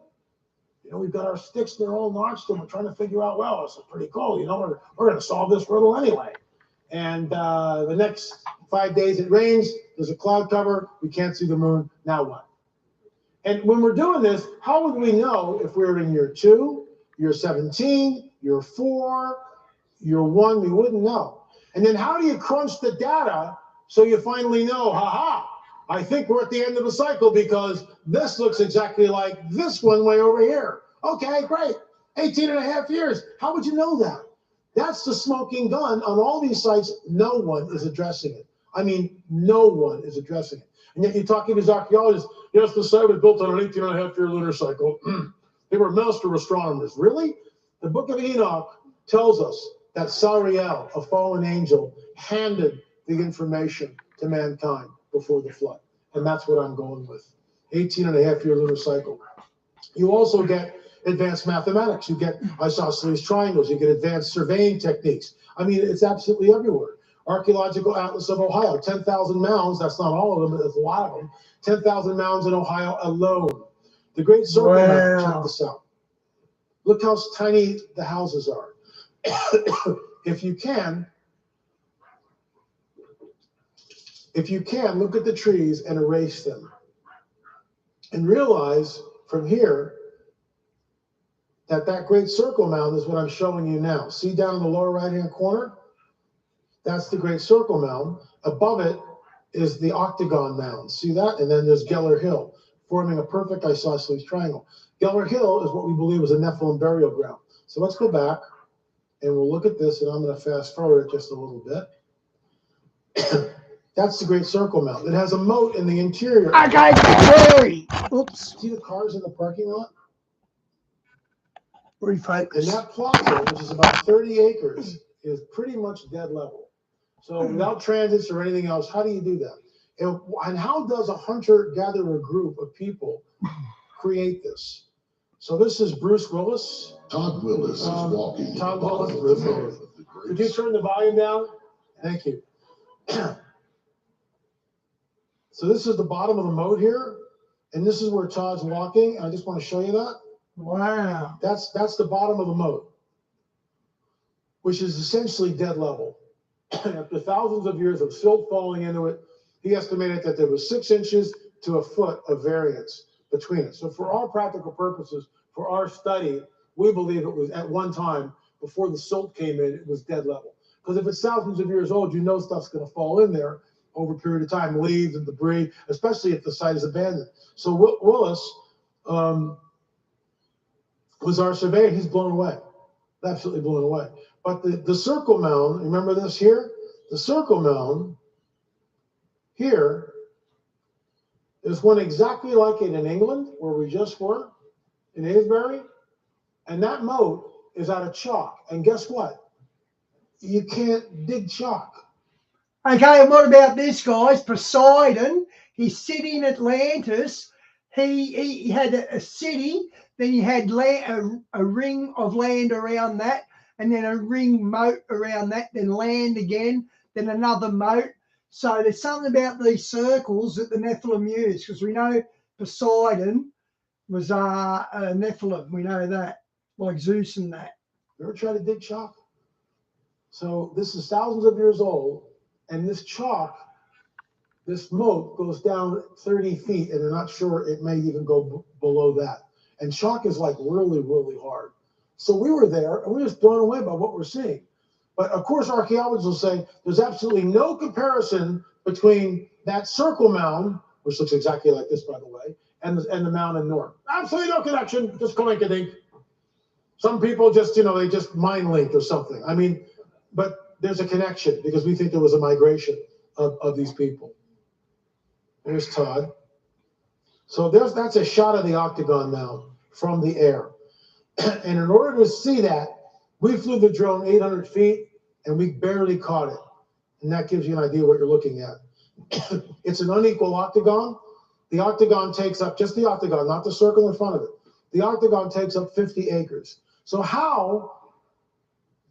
You know, we've got our sticks, they're all notched, and we're trying to figure out, well, this is pretty cool. You know, we're going to solve this riddle anyway. And the next 5 days it rains, there's a cloud cover, we can't see the moon, now what? And when we're doing this, how would we know if we're in year 2, year 17, year 4, year 1? We wouldn't know. And then how do you crunch the data so you finally know, ha-ha, I think we're at the end of the cycle because this looks exactly like this one way over here. Okay, great. 18-and-a-half years. How would you know that? That's the smoking gun. On all these sites, no one is addressing it. I mean, no one is addressing it. And yet you're talking to these archaeologists, yes, the site was built on an 18-and-a-half-year lunar cycle. They were master astronomers. Really? The Book of Enoch tells us that Sariel, a fallen angel, handed the information to mankind before the flood. And that's what I'm going with. 18-and-a-half-year lunar cycle. You also get advanced mathematics. You get isosceles triangles. You get advanced surveying techniques. I mean, it's absolutely everywhere. Archaeological Atlas of Ohio, 10,000 mounds. That's not all of them, but there's a lot of them. 10,000 mounds in Ohio alone. The Great Circle Mound, check this out. Look how tiny the houses are. If you can, look at the trees and erase them. And realize from here that Great Circle Mound is what I'm showing you now. See down in the lower right-hand corner? That's the Great Circle Mound. Above it is the Octagon Mound. See that? And then there's Geller Hill, forming a perfect isosceles triangle. Geller Hill is what we believe was a Nephilim burial ground. So let's go back, and we'll look at this, and I'm going to fast forward it just a little bit. That's the Great Circle Mound. It has a moat in the interior. Okay, sorry. Oops. See the cars in the parking lot? Refocus. And that plaza, which is about 30 acres, is pretty much dead level. So without transits or anything else, how do you do that? And how does a hunter-gatherer group of people create this? So this is Bruce Willis. Todd Willis is walking. Todd Willis, Bruce Willis. Could you turn the volume down? Thank you. So this is the bottom of the moat here, and this is where Todd's walking. I just want to show you that. Wow. That's the bottom of the moat, which is essentially dead level. After thousands of years of silt falling into it, he estimated that there was 6 inches to a foot of variance between it. So for all practical purposes, for our study, we believe it was at one time, before the silt came in, it was dead level. Because if it's thousands of years old, you know stuff's going to fall in there over a period of time, leaves and debris, especially if the site is abandoned. So Willis was our surveyor. He's blown away, absolutely blown away. But the circle mound, remember this here? The circle mound here is one exactly like it in England, where we just were, in Avebury. And that moat is out of chalk. And guess what? You can't dig chalk. Okay, and what about this, guys? Poseidon, he's sitting in Atlantis. He had a city, then he had a ring of land around that, and then a ring moat around that, then land again, then another moat. So there's something about these circles that the Nephilim used, because we know Poseidon was a Nephilim. We know that, like Zeus and that. You ever try to dig chalk? So this is thousands of years old, and this chalk, this moat goes down 30 feet, and they're not sure it may even go below that. And chalk is like really, really hard. So we were there, and we were just blown away by what we're seeing. But of course, archaeologists will say there's absolutely no comparison between that circle mound, which looks exactly like this, by the way, and the mound in North. Absolutely no connection, just coinkydink. Some people just, they just mind linked or something. I mean, but there's a connection because we think there was a migration of these people. There's Todd. So that's a shot of the octagon now from the air. And in order to see that, we flew the drone 800 feet and we barely caught it. And that gives you an idea what you're looking at. It's an unequal octagon. The octagon takes up, just the octagon, not the circle in front of it. The octagon takes up 50 acres. So how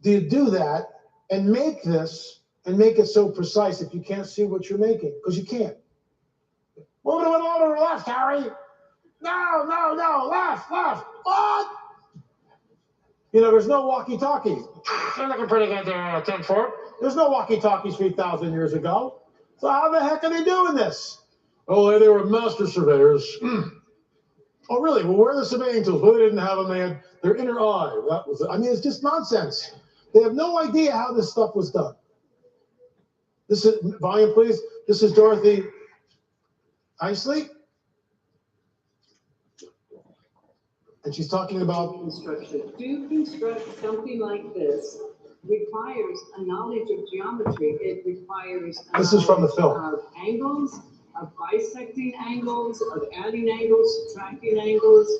do you do that and make this and make it so precise if you can't see what you're making? Because you can't. Moving it all to the left, Harry. No, left. What? There's no walkie-talkies. You're looking pretty good there, 10-4. There's no walkie-talkies 3,000 years ago. So how the heck are they doing this? Oh, they were master surveyors. Oh, really? Well, where are the surveying tools? Well, they didn't have them. They had their inner eye. That was it. I mean, it's just nonsense. They have no idea how this stuff was done. This is, volume, please. This is Dorothy Isley. And she's talking about construction. To construct something like this requires a knowledge of geometry. It requires this is from the film. Of angles, of bisecting angles, of adding angles, subtracting angles.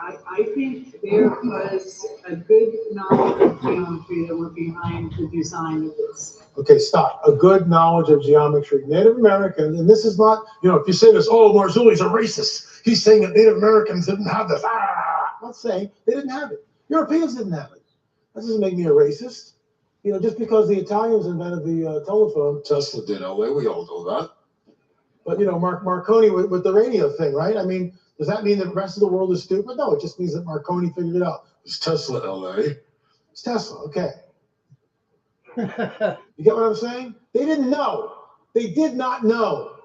I think there was a good knowledge of geometry that were behind the design of this. Okay, stop. A good knowledge of geometry. Native Americans, and this is not, if you say this, oh, Marzulli's a racist. He's saying that Native Americans didn't have this. I'm not saying they didn't have it. Europeans didn't have it. That doesn't make me a racist. Just because the Italians invented the telephone. Tesla did, LA. We all know that. But, Marconi with the radio thing, right? I mean, does that mean that the rest of the world is stupid? No, it just means that Marconi figured it out. It's Tesla, LA. It's Tesla, okay. You get what I'm saying? They didn't know. They did not know.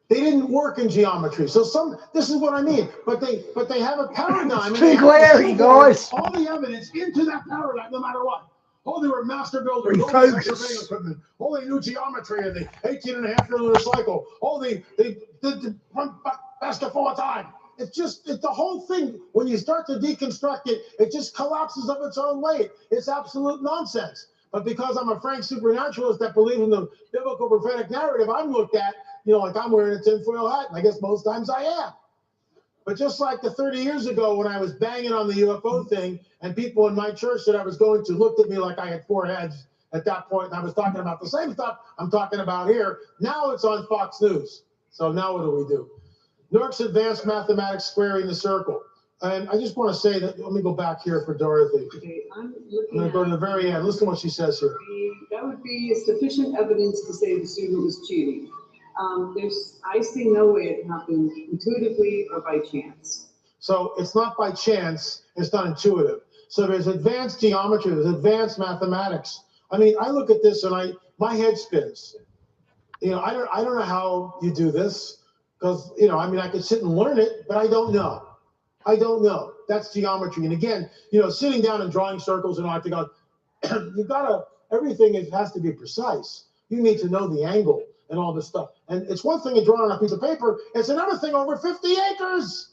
They didn't work in geometry. So this is what I mean. But they have a paradigm. It's glaring, guys. All the evidence into that paradigm, no matter what. Oh, they were master builders. Oh, they had surveying equipment. Oh, they knew geometry and the 18.5 year cycle. Oh, they did the best of all time. It's the whole thing. When you start to deconstruct it, it just collapses of its own weight. It's absolute nonsense. But because I'm a frank supernaturalist that believes in the biblical prophetic narrative, I'm looked at, like I'm wearing a tinfoil hat, and I guess most times I am. But just like the 30 years ago when I was banging on the UFO thing, and people in my church that I was going to looked at me like I had 4 heads at that point, and I was talking about the same stuff I'm talking about here. Now it's on Fox News. So now what do? Newark's Advanced Mathematics Squaring the Circle. And I just want to say that, let me go back here for Dorothy. Okay, I'm going to go to the very end. Listen to what she says here. That would be sufficient evidence to say the student was cheating. I see no way it happened intuitively or by chance. So it's not by chance, it's not intuitive. So there's advanced geometry, there's advanced mathematics. I mean, I look at this and my head spins. I don't know how you do this because, I could sit and learn it, but I don't know. That's geometry. And again, sitting down and drawing circles and octagon, everything has to be precise. You need to know the angle and all this stuff. And it's one thing to draw on a piece of paper. It's another thing over 50 acres.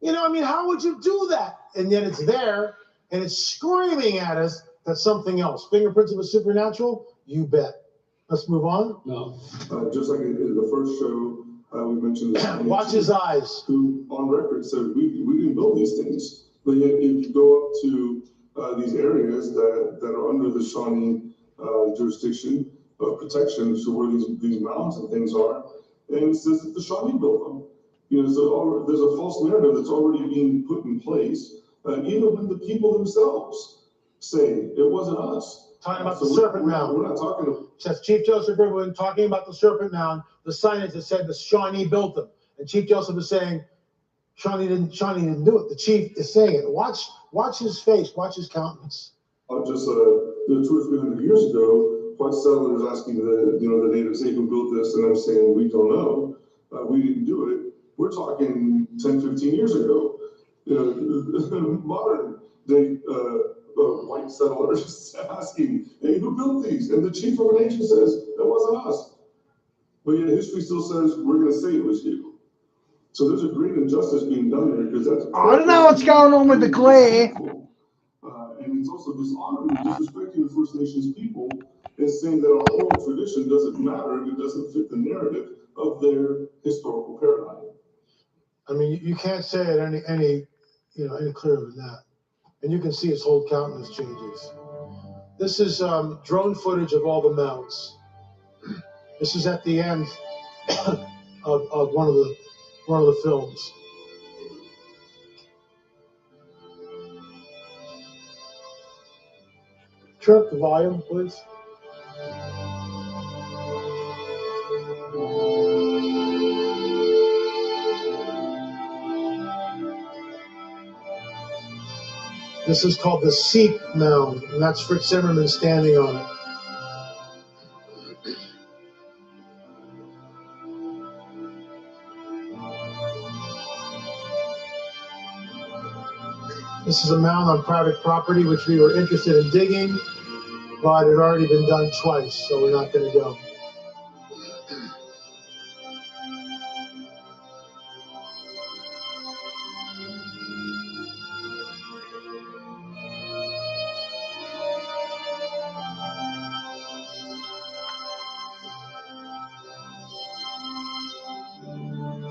How would you do that? And yet it's there and it's screaming at us That's something else. Fingerprints of a supernatural? You bet. Let's move on. No. Just like in the first show, we mentioned this. Watch his eyes. Who on record said we didn't build these things, but yet if you go up to these areas that are under the Shawnee jurisdiction of protection, so where these mounds and things are, and it says that the Shawnee built them. So there's a false narrative that's already being put in place, even when the people themselves say it wasn't us. Talking about the Serpent Mound. We're not talking about. Says Chief Joseph Goodwin talking about the Serpent Mound, the signage that said the Shawnee built them. And Chief Joseph is saying Shawnee didn't do it. The chief is saying it. Watch his face, watch his countenance. Just 200 or 300 years ago, white settlers asking the natives, hey, who built this? And I'm saying, we don't know. We didn't do it. We're talking 10, 15 years ago. Modern day white settlers asking, hey, who built these? And the chief of a nation says, that wasn't us. But yet history still says, we're going to say it was you. So there's a great injustice being done here because that's. I don't know what's going on with the glare. And it's also dishonoring and disrespecting the First Nations people and saying that our oral tradition doesn't matter if it doesn't fit the narrative of their historical paradigm. I mean, you can't say it any clearer than that. And you can see his whole countenance changes. This is drone footage of all the mounts. This is at the end of one of the films. Turn up the volume, please. This is called the Seep Mound, and that's Fritz Zimmerman standing on it. This is a mound on private property, which we were interested in digging, but it had already been done twice, so we're not going to go.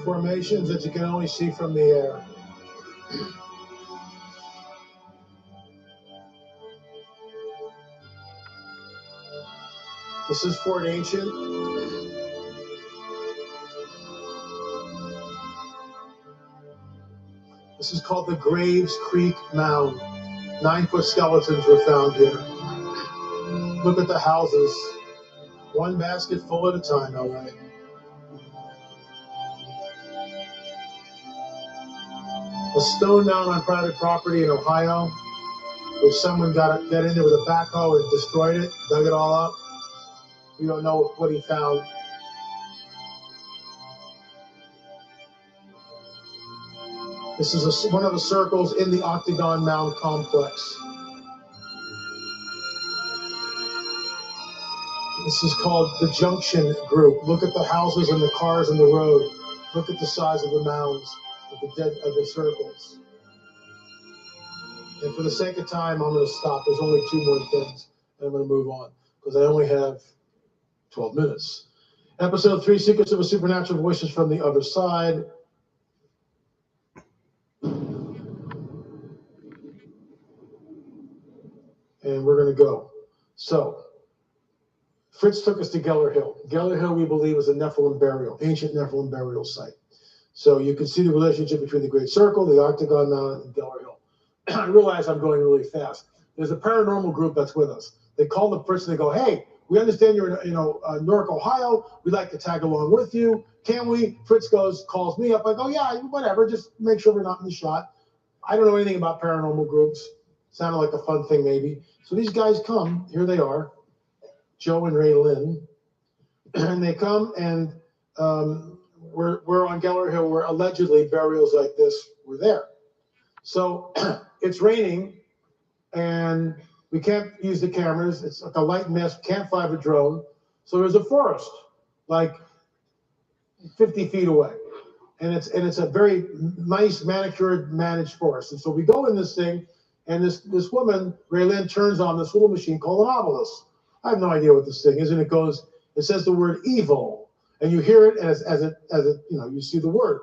Formations that you can only see from the air. This is Fort Ancient. This is called the Graves Creek Mound. 9-foot skeletons were found here. Look at the houses. One basket full at a time, all right. A stone mound on private property in Ohio, which someone got in there with a backhoe and destroyed it, dug it all up. We don't know what he found. This is one of the circles in the Octagon Mound complex. This is called the Junction Group. Look at the houses and the cars and the road. Look at the size of the mounds of the circles. And for the sake of time, I'm going to stop. There's only 2 more things, and I'm going to move on because I only have 12 minutes. Episode 3, Secrets of a Supernatural, Voices from the Other Side. And we're going to go. So, Fritz took us to Geller Hill. Geller Hill, we believe, is a Nephilim burial, ancient Nephilim burial site. So you can see the relationship between the Great Circle, the Octagon Mound, and Geller Hill. I realize I'm going really fast. There's a paranormal group that's with us. They call the Fritz and they go, hey, we understand you're in Newark, Ohio. We'd like to tag along with you. Can we? Fritz calls me up. I go, yeah, whatever. Just make sure we're not in the shot. I don't know anything about paranormal groups. Sounded like a fun thing, maybe. So these guys come. Here they are, Joe and Ray Lynn. And they come, and we're on Geller Hill, where allegedly burials like this were there. So it's raining, and we can't use the cameras. It's like a light mist. Can't fly the drone. So there's a forest, like 50 feet away, and it's a very nice manicured, managed forest. And so we go in this thing, And this woman, Raylyn, turns on this little machine called an obelisk. I have no idea what this thing is, and it says the word evil, and you hear it as it you see the word.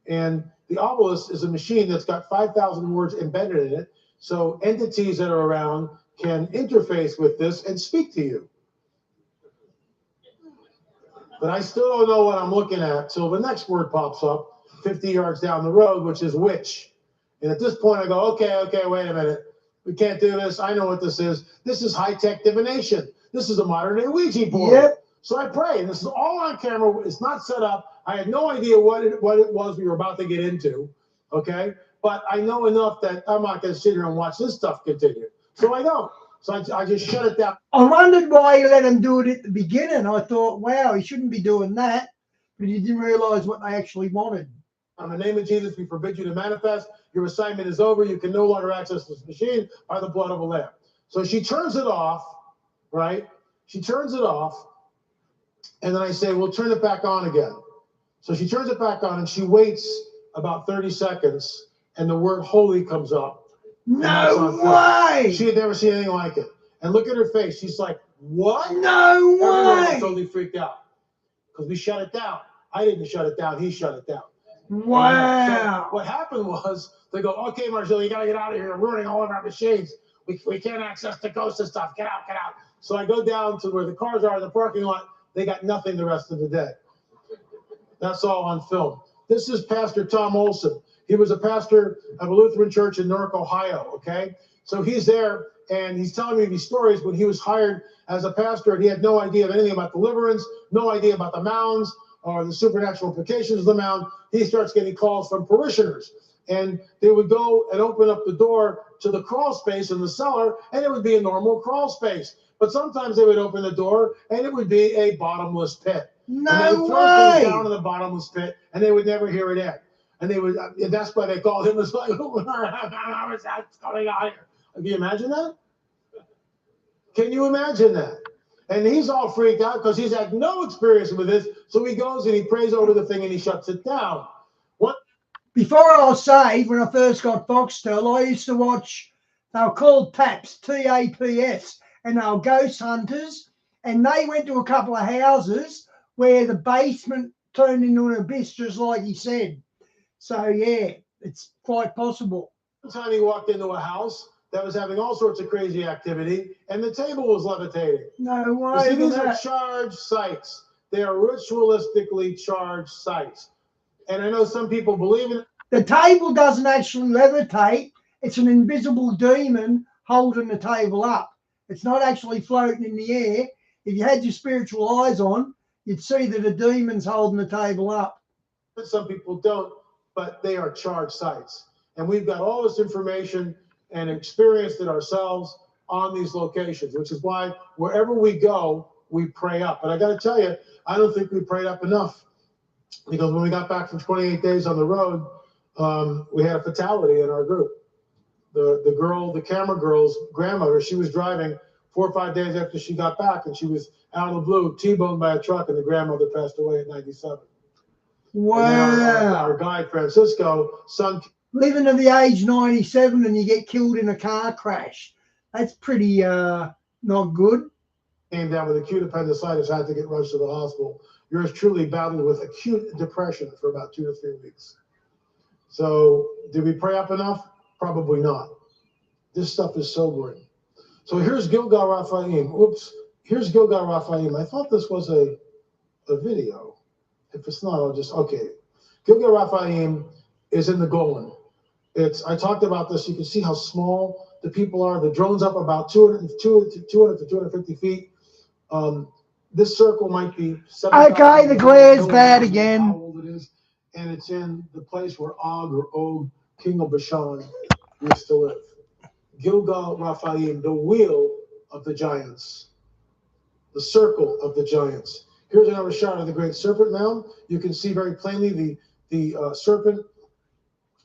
And the obelisk is a machine that's got 5,000 words embedded in it, so entities that are around can interface with this and speak to you. But I still don't know what I'm looking at till the next word pops up 50 yards down the road, which is witch. And at this point, I go, okay, wait a minute. We can't do this. I know what this is. This is high-tech divination. This is a modern-day Ouija board. Yep. So I pray, and this is all on camera. It's not set up. I had no idea what it was we were about to get into, okay? But I know enough that I'm not going to sit here and watch this stuff continue. So I don't. So I just shut it down. I wondered why he let him do it at the beginning. I thought, wow, he shouldn't be doing that. But he didn't realize what they actually wanted. In the name of Jesus, we forbid you to manifest. Your assignment is over. You can no longer access this machine by the blood of a lamb. So she turns it off, right? She turns it off. And then I say, well, turn it back on again. So she turns it back on and she waits about 30 seconds and the word holy comes up. No way! She had never seen anything like it. And look at her face. She's like, what? No Everyone way! was totally freaked out because we shut it down. I didn't shut it down. He shut it down. Wow. So what happened was they go, okay, Marshall, you got to get out of here. We're ruining all of our machines. We can't access the ghost and stuff. Get out, get out. So I go down to where the cars are in the parking lot. They got nothing the rest of the day. That's all on film. This is Pastor Tom Olson. He was a pastor of a Lutheran church in Newark, Ohio, okay? So he's there, and he's telling me these stories when he was hired as a pastor, and he had no idea of anything about deliverance, no idea about the mounds or the supernatural implications of the mound. He starts getting calls from parishioners, and they would go and open up the door to the crawl space in the cellar, and it would be a normal crawl space. But sometimes they would open the door, and it would be a bottomless pit. And they would throw things down in the bottomless pit, and they would never hear it end. And they would, and that's why they called him. It's like, what's going on here? Can you imagine that? Can you imagine that? And he's all freaked out because he's had no experience with this. So he goes and he prays over the thing and he shuts it down. What? Before I was saved, when I first got Foxtel, I used to watch, they were called TAPS, T-A-P-S, and they were ghost hunters. And they went to a couple of houses where the basement turned into an abyss, just like he said. So, yeah, it's quite possible. One time he walked into a house that was having all sorts of crazy activity, and the table was levitating. No way. You see, these are charged sites. They are ritualistically charged sites. And I know some people believe in it. The table doesn't actually levitate. It's an invisible demon holding the table up. It's not actually floating in the air. If you had your spiritual eyes on, you'd see that a demon's holding the table up. Some people don't, but they are charged sites. And we've got all this information and experienced it ourselves on these locations, which is why wherever we go, we pray up. But I got to tell you, I don't think we prayed up enough, because when we got back from 28 days on the road, we had a fatality in our group. The girl, the camera girl's grandmother, she was driving 4 or 5 days after she got back, and she was out of the blue, T-boned by a truck, and the grandmother passed away at 97. Wow. Our guy, Francisco, son. Living to the age 97 and you get killed in a car crash. That's pretty not good. Came down with acute appendicitis, had to get rushed to the hospital. Yours truly battled with acute depression for about 2 to 3 weeks. So did we pray up enough? Probably not. This stuff is sobering. So here's Gilgal Raphaim. Oops. Here's Gilgal Raphaim. I thought this was a video. If it's not, I'll just, okay. Gilgal Raphaim is in the Golan. I talked about this. You can see how small the people are. The drone's up about 200 to 250 feet. This circle might be 7,000. Okay, the glare's bad again. How old it is. And it's in the place where Og or Og, king of Bashan, used to live. Gilgal Raphaim, the wheel of the giants, the circle of the giants. Here's another shot of the great serpent mound. You can see very plainly the serpent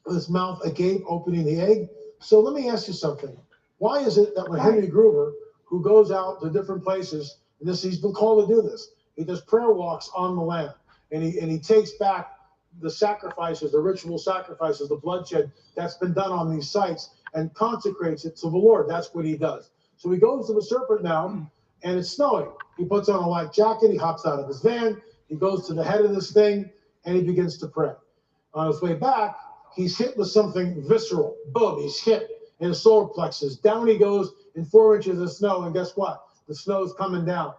with his mouth agape, opening the egg. So let me ask you something. Why is it that when Henry Gruver, who goes out to different places, and he's been called to do this, he does prayer walks on the land, and he takes back the sacrifices, the ritual sacrifices, the bloodshed that's been done on these sites, and consecrates it to the Lord. That's what he does. So he goes to the Serpent Mound, and it's snowing. He puts on a light jacket. He hops out of his van. He goes to the head of this thing, and he begins to pray. On his way back, he's hit with something visceral. Boom, he's hit in his solar plexus. Down he goes in 4 inches of snow, and guess what? The snow's coming down.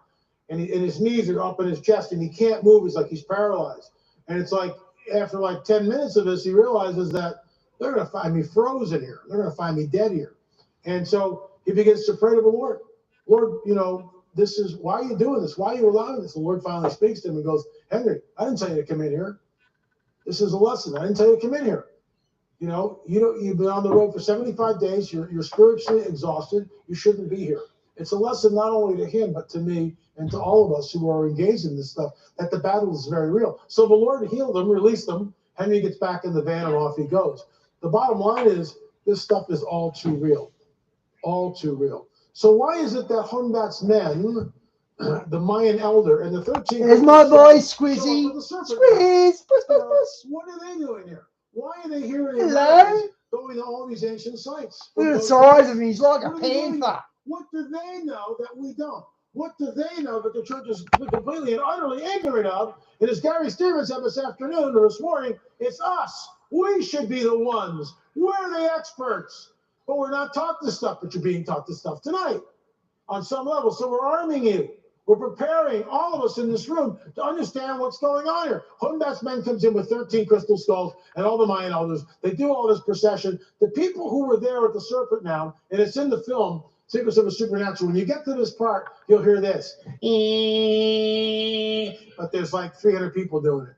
And his knees are up in his chest, and he can't move. It's like he's paralyzed. And it's like after like 10 minutes of this, he realizes that they're going to find me frozen here. They're going to find me dead here. And so he begins to pray to the Lord. Lord, you know, this is, why are you doing this? Why are you allowing this? The Lord finally speaks to him and goes, Henry, I didn't tell you to come in here. This is a lesson. I didn't tell you to come in here. You know, you've been on the road for 75 days. You're spiritually exhausted. You shouldn't be here. It's a lesson not only to him, but to me and to all of us who are engaged in this stuff, that the battle is very real. So the Lord healed him, released him. Henry gets back in the van and off he goes. The bottom line is this stuff is all too real. All too real. So why is it that Hunbat's men, the Mayan elder, and the 13... There's my boy, Squizzy. Squiz! What are they doing here? Why are they here in Hello? going to all these ancient sites? Look at the size of him. He's like a panther. What do they know that we don't? What do they know that the church is completely and utterly ignorant of? And as Gary Stevens said this afternoon or this morning, it's us. We should be the ones. We're the experts. But we're not taught this stuff, but you're being taught this stuff tonight on some level. So we're arming you. We're preparing all of us in this room to understand what's going on here. Hunbat's men comes in with 13 crystal skulls and all the Mayan elders. They do all this procession. The people who were there at the Serpent Mound, and it's in the film, Secrets of the Supernatural, when you get to this part, you'll hear this. But there's like 300 people doing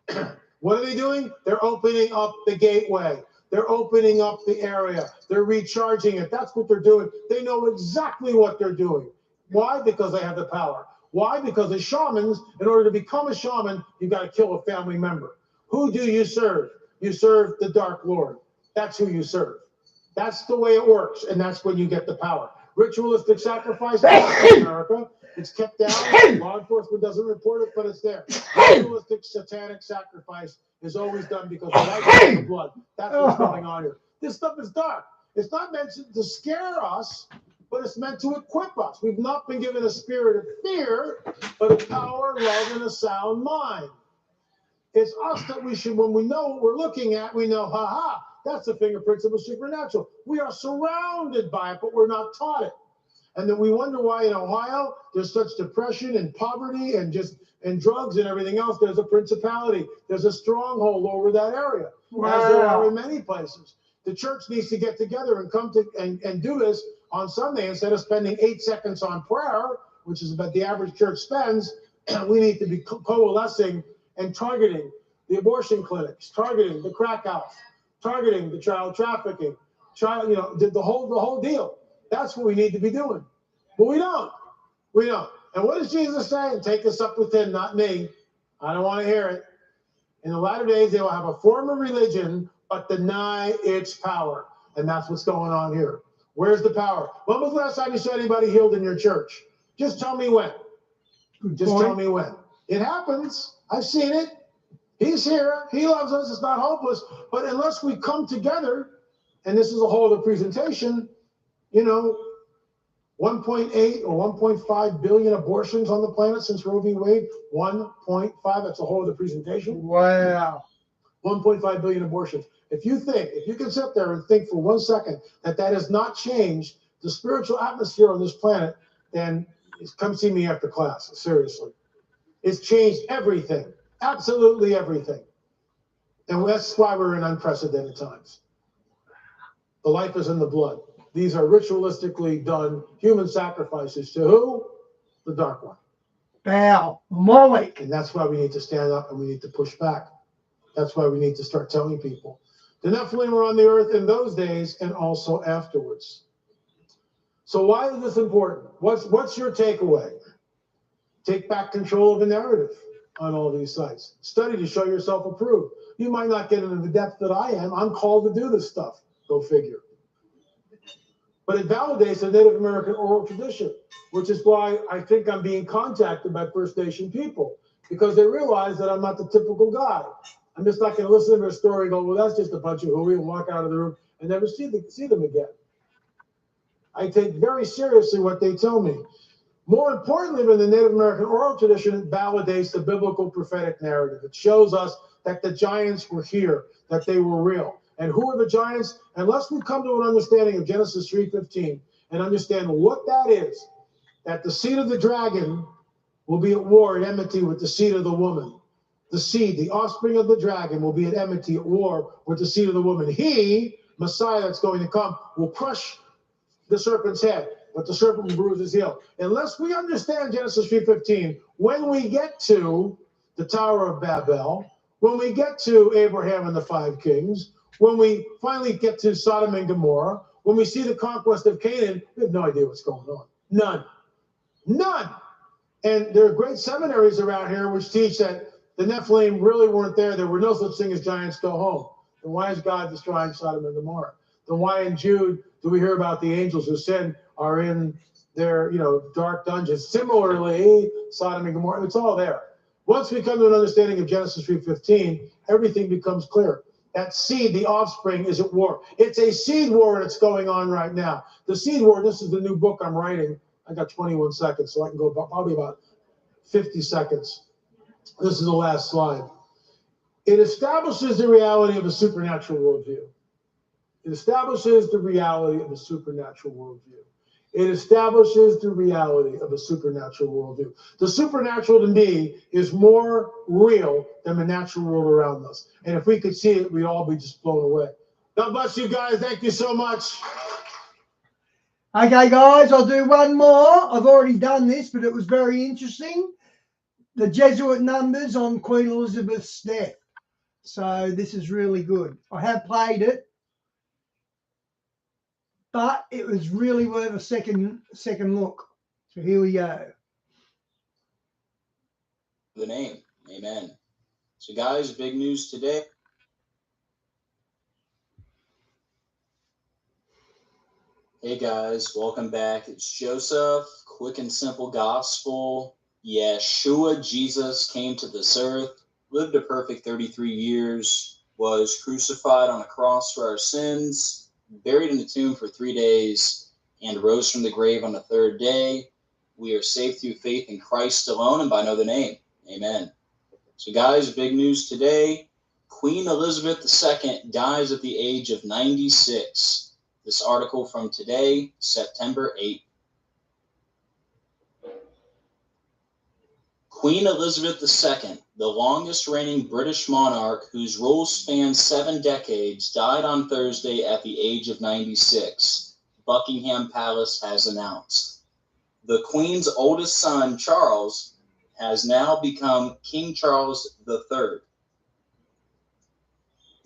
it. What are they doing? They're opening up the gateway. They're opening up the area. They're recharging it. That's what they're doing. They know exactly what they're doing. Why? Because they have the power. Why? Because as shamans, in order to become a shaman, you've got to kill a family member. Who do you serve? You serve the Dark Lord. That's who you serve. That's the way it works, and that's when you get the power. Ritualistic sacrifice in America, it's kept down. Law enforcement doesn't report it, but it's there. Ritualistic satanic sacrifice is always done because of life and the blood. That's what's going on here. This stuff is dark. It's not meant to scare us, but it's meant to equip us. We've not been given a spirit of fear, but of power, love, and a sound mind. It's us that we should, when we know what we're looking at, we know, ha-ha, that's the fingerprints of a supernatural. We are surrounded by it, but we're not taught it. And then we wonder why in Ohio there's such depression and poverty and drugs and everything else. There's a principality. There's a stronghold over that area, as there are in many places. The church needs to get together and come to and do this on Sunday instead of spending 8 seconds on prayer, which is about the average church spends. We need to be coalescing and targeting the abortion clinics, targeting the crack house, targeting the child trafficking, the whole deal. That's what we need to be doing. But we don't. We don't. And what does Jesus say? And take this up with him, not me. I don't want to hear it. In the latter days, they will have a form of religion, but deny its power. And that's what's going on here. Where's the power? When was the last time you saw anybody healed in your church? Just tell me when. Just tell me when. It happens. I've seen it. He's here. He loves us. It's not hopeless. But unless we come together, and this is a whole other presentation, 1.8 or 1.5 billion abortions on the planet since Roe v. Wade. 1.5. That's a whole other presentation. Wow. 1.5 billion abortions. If you can sit there and think for 1 second that has not changed the spiritual atmosphere on this planet, then come see me after class. Seriously. It's changed everything. Absolutely everything. And that's why we're in unprecedented times. The life is in the blood. These are ritualistically done human sacrifices to who? The Dark One. Baal, Moloch. And that's why we need to stand up and we need to push back. That's why we need to start telling people. The Nephilim were on the earth in those days and also afterwards. So why is this important? What's your takeaway? Take back control of the narrative on all these sites. Study to show yourself approved. You might not get into the depth that I am. I'm called to do this stuff. Go figure. But it validates the Native American oral tradition, which is why I think I'm being contacted by First Nation people, because they realize that I'm not the typical guy. I'm just not going to listen to their story and go, well, that's just a bunch of hooey, and walk out of the room and never see them again. I take very seriously what they tell me. More importantly than the Native American oral tradition, it validates the biblical prophetic narrative. It shows us that the giants were here, that they were real. And who are the giants? Unless we come to an understanding of Genesis 3:15 and understand what that is, that the seed of the dragon will be at war and enmity with the seed of the woman. The seed, the offspring of the dragon, will be at enmity, at war with the seed of the woman. He, Messiah that's going to come, will crush the serpent's head, but the serpent will bruise his heel. Unless we understand Genesis 3:15, when we get to the Tower of Babel, when we get to Abraham and the 5 kings, when we finally get to Sodom and Gomorrah, when we see the conquest of Canaan, we have no idea what's going on. None. None. And there are great seminaries around here which teach that the Nephilim really weren't there. There were no such thing as giants go home. Then why is God destroying Sodom and Gomorrah? Then why in Jude do we hear about the angels who sin are in their, dark dungeons? Similarly, Sodom and Gomorrah, it's all there. Once we come to an understanding of Genesis 3:15, everything becomes clear. That seed, the offspring, is at war. It's a seed war that's going on right now. The seed war, this is the new book I'm writing. I got 21 seconds, so I can go probably about 50 seconds. This is the last slide. It establishes the reality of a supernatural worldview. It establishes the reality of a supernatural worldview. It establishes the reality of a supernatural worldview. The supernatural to me is more real than the natural world around us. And if we could see it, we'd all be just blown away. God bless you guys. Thank you so much. Okay, guys, I'll do one more. I've already done this, but it was very interesting. The Jesuit numbers on Queen Elizabeth's death. So this is really good. I have played it, but it was really worth a second look. So here we go. The name. Amen. So guys, big news today. Hey guys, welcome back. It's Joseph. Quick and simple gospel. Yeshua, Jesus, came to this earth, lived a perfect 33 years, was crucified on a cross for our sins, buried in the tomb for 3 days, and rose from the grave on the 3rd day. We are saved through faith in Christ alone and by no other name. Amen. So guys, big news today. Queen Elizabeth II dies at the age of 96. This article from today, September 8th. Queen Elizabeth II, the longest reigning British monarch whose rule spanned 7 decades, died on Thursday at the age of 96, Buckingham Palace has announced. The Queen's oldest son, Charles, has now become King Charles III.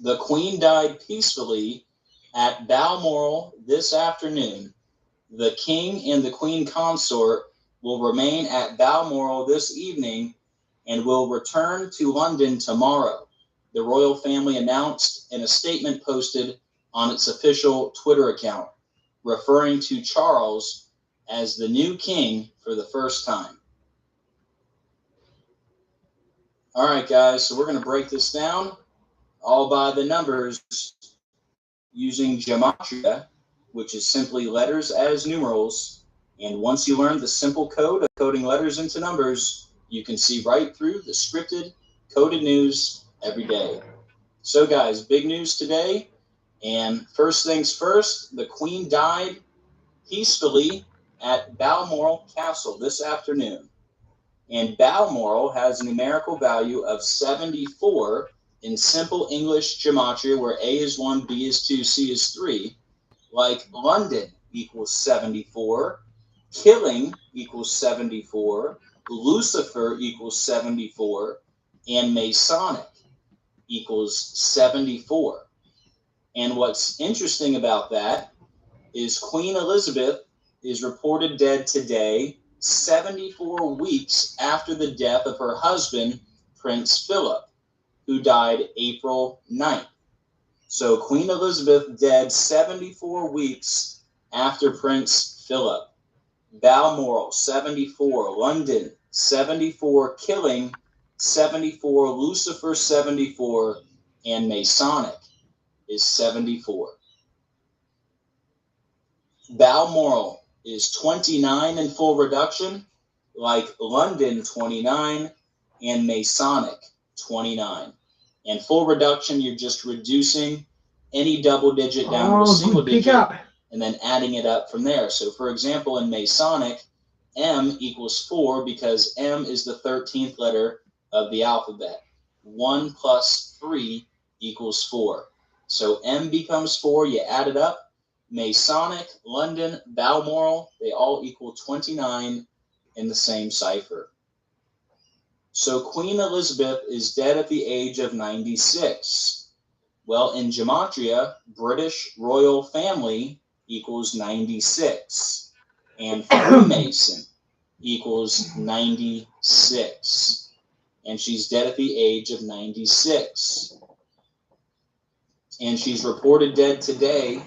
The Queen died peacefully at Balmoral this afternoon. The King and the Queen Consort will remain at Balmoral this evening and will return to London tomorrow, the royal family announced in a statement posted on its official Twitter account, referring to Charles as the new king for the first time. All right, guys, so we're going to break this down all by the numbers using gematria, which is simply letters as numerals. And once you learn the simple code of coding letters into numbers, you can see right through the scripted, coded news every day. So guys, big news today. And first things first, the Queen died peacefully at Balmoral Castle this afternoon. And Balmoral has a numerical value of 74 in simple English gematria, where A is 1, B is 2, C is 3. Like London equals 74. Killing equals 74, Lucifer equals 74, and Masonic equals 74. And what's interesting about that is Queen Elizabeth is reported dead today, 74 weeks after the death of her husband, Prince Philip, who died April 9th. So Queen Elizabeth dead 74 weeks after Prince Philip. Balmoral, 74. London, 74. Killing, 74, Lucifer 74, and Masonic is 74. Balmoral is 29 in full reduction, like London 29 and Masonic 29. And full reduction, you're just reducing any double digit down to a single digit and then adding it up from there. So for example, in Masonic, M equals 4 because M is the 13th letter of the alphabet. 1 plus 3 equals 4. So M becomes 4, you add it up. Masonic, London, Balmoral, they all equal 29 in the same cipher. So Queen Elizabeth is dead at the age of 96. Well, in Gematria, British royal family equals 96. And Freemason equals 96. And she's dead at the age of 96. And she's reported dead today,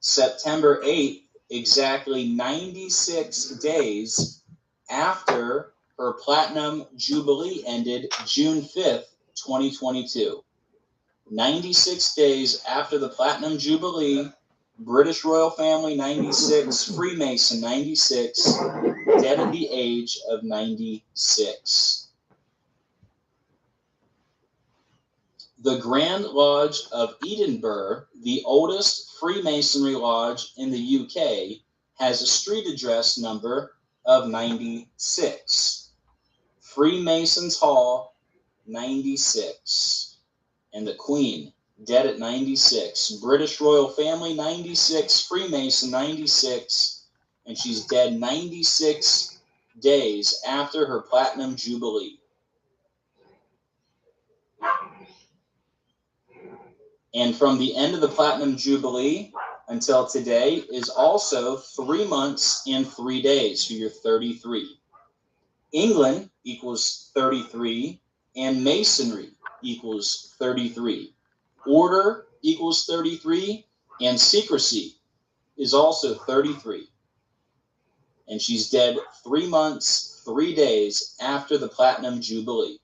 September 8th, exactly 96 days after her Platinum Jubilee ended June 5th, 2022. 96 days after the Platinum Jubilee, British Royal Family 96, Freemason 96, dead at the age of 96. The Grand Lodge of Edinburgh, the oldest Freemasonry lodge in the UK, has a street address number of 96. Freemasons Hall, 96. And the Queen, dead at 96. British Royal Family, 96. Freemason, 96. And she's dead 96 days after her Platinum Jubilee. And from the end of the Platinum Jubilee until today is also 3 months and 3 days, so you're 33. England equals 33, and Masonry equals 33. Order equals 33, and secrecy is also 33. And she's dead 3 months, 3 days after the Platinum Jubilee.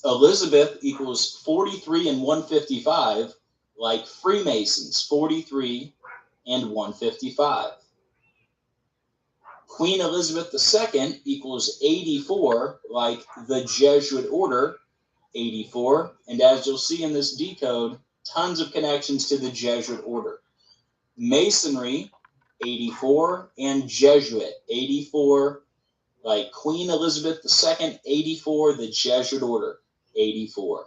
Elizabeth equals 43 and 155, like Freemasons, 43 and 155. Queen Elizabeth II equals 84, like the Jesuit order, 84. And as you'll see in this decode, tons of connections to the Jesuit order. Masonry, 84, and Jesuit, 84, like Queen Elizabeth II, 84, the Jesuit order, 84.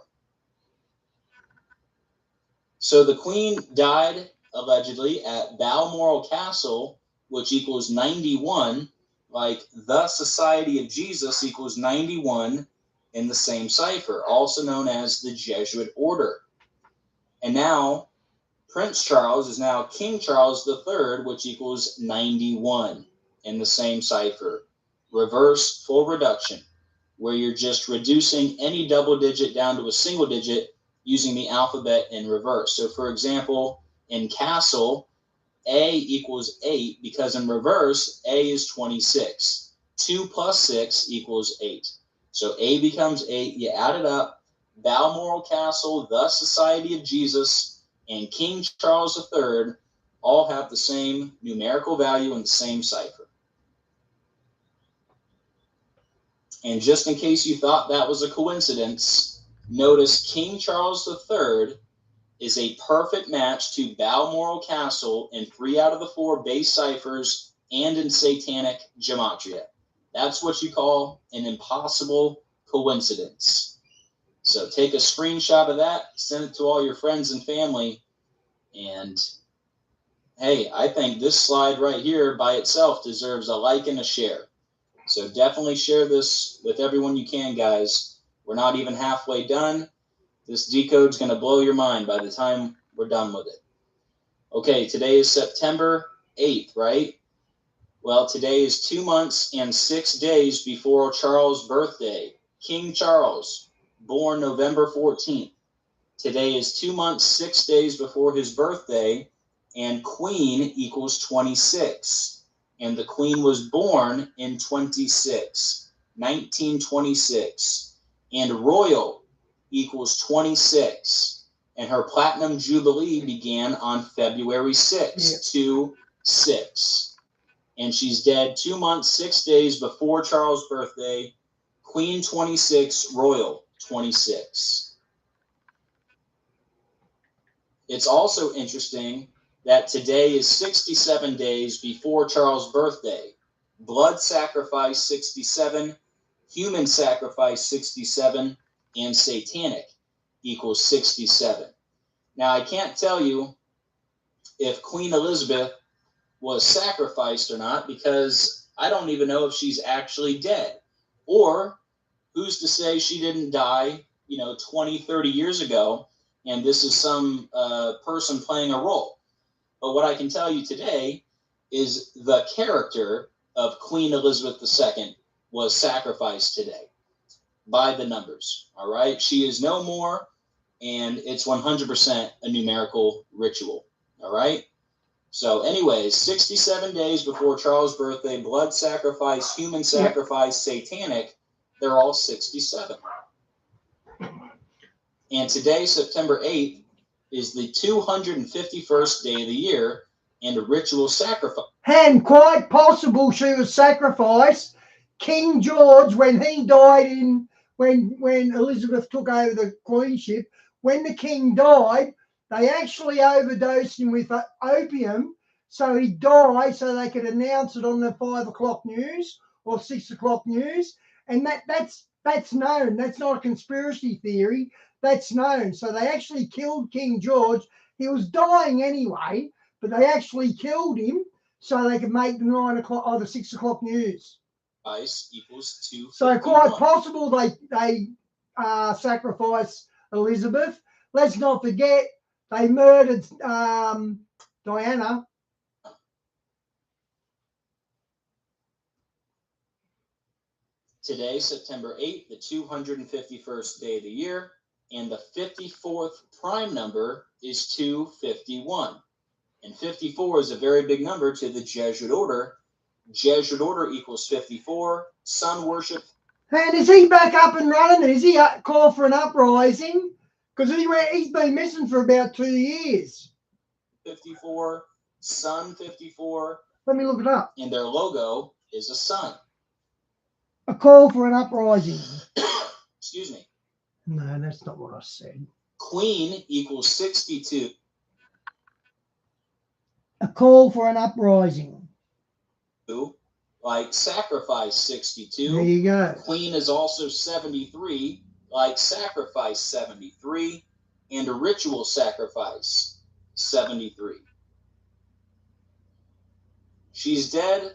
So the Queen died allegedly at Balmoral Castle, which equals 91, like the Society of Jesus equals 91 in the same cipher, also known as the Jesuit order. And now Prince Charles is now King Charles III, which equals 91 in the same cipher. Reverse full reduction, where you're just reducing any double digit down to a single digit using the alphabet in reverse. So for example, in Castle, A equals 8 because in reverse, A is 26. 2 plus 6 equals 8. So A becomes 8, you add it up. Balmoral Castle, the Society of Jesus, and King Charles III all have the same numerical value and the same cipher. And just in case you thought that was a coincidence, notice King Charles III is a perfect match to Balmoral Castle in 3 out of the 4 base ciphers and in satanic gematria. That's what you call an impossible coincidence. So take a screenshot of that, send it to all your friends and family, and hey, I think this slide right here by itself deserves a like and a share. So definitely share this with everyone you can, guys. We're not even halfway done. This decode's going to blow your mind by the time we're done with it. Okay, today is September 8th, right? Well, today is 2 months and 6 days before Charles' birthday. King Charles, born November 14th. Today is 2 months, 6 days before his birthday, and Queen equals 26. And the Queen was born in 26. 1926. And royal equals 26. And her platinum jubilee began on February 6, 26. And she's dead 2 months, 6 days before Charles' birthday. Queen 26, royal 26. It's also interesting that today is 67 days before Charles' birthday. Blood sacrifice 67, human sacrifice 67, and satanic equals 67. Now, I can't tell you if Queen Elizabeth was sacrificed or not, because I don't even know if she's actually dead. Or who's to say she didn't die, 20, 30 years ago, and this is some person playing a role. But what I can tell you today is the character of Queen Elizabeth II was sacrificed today by the numbers. All right. She is no more, and it's 100% a numerical ritual. All right. So anyways, 67 days before Charles' birthday, blood sacrifice, human sacrifice, satanic, they're all 67. And today, September 8th, is the 251st day of the year and a ritual sacrifice. And quite possible she was sacrificed. King George, when he died when Elizabeth took over the queenship, when the king died, they actually overdosed him with opium, so he died so they could announce it on the 5 o'clock news or 6 o'clock news. And that's known. That's not a conspiracy theory. That's known. So they actually killed King George. He was dying anyway, but they actually killed him so they could make the 9 o'clock or the 6 o'clock news. Ice equals 2. So quite possible they sacrificed Elizabeth. Let's not forget they murdered Diana. Today, September 8th, the 251st day of the year, and the 54th prime number is 251. And 54 is a very big number to the Jesuit order. Jesuit order equals 54. Sun worship. And is he back up and running? Is he called for an uprising? Because he's been missing for about 2 years. 54, Sun 54. Let me look it up. And their logo is a sun. A call for an uprising. Excuse me. No, that's not what I said. Queen equals 62. A call for an uprising. Like sacrifice 62. There you go. Queen is also 73, like sacrifice 73, and a ritual sacrifice 73. She's dead,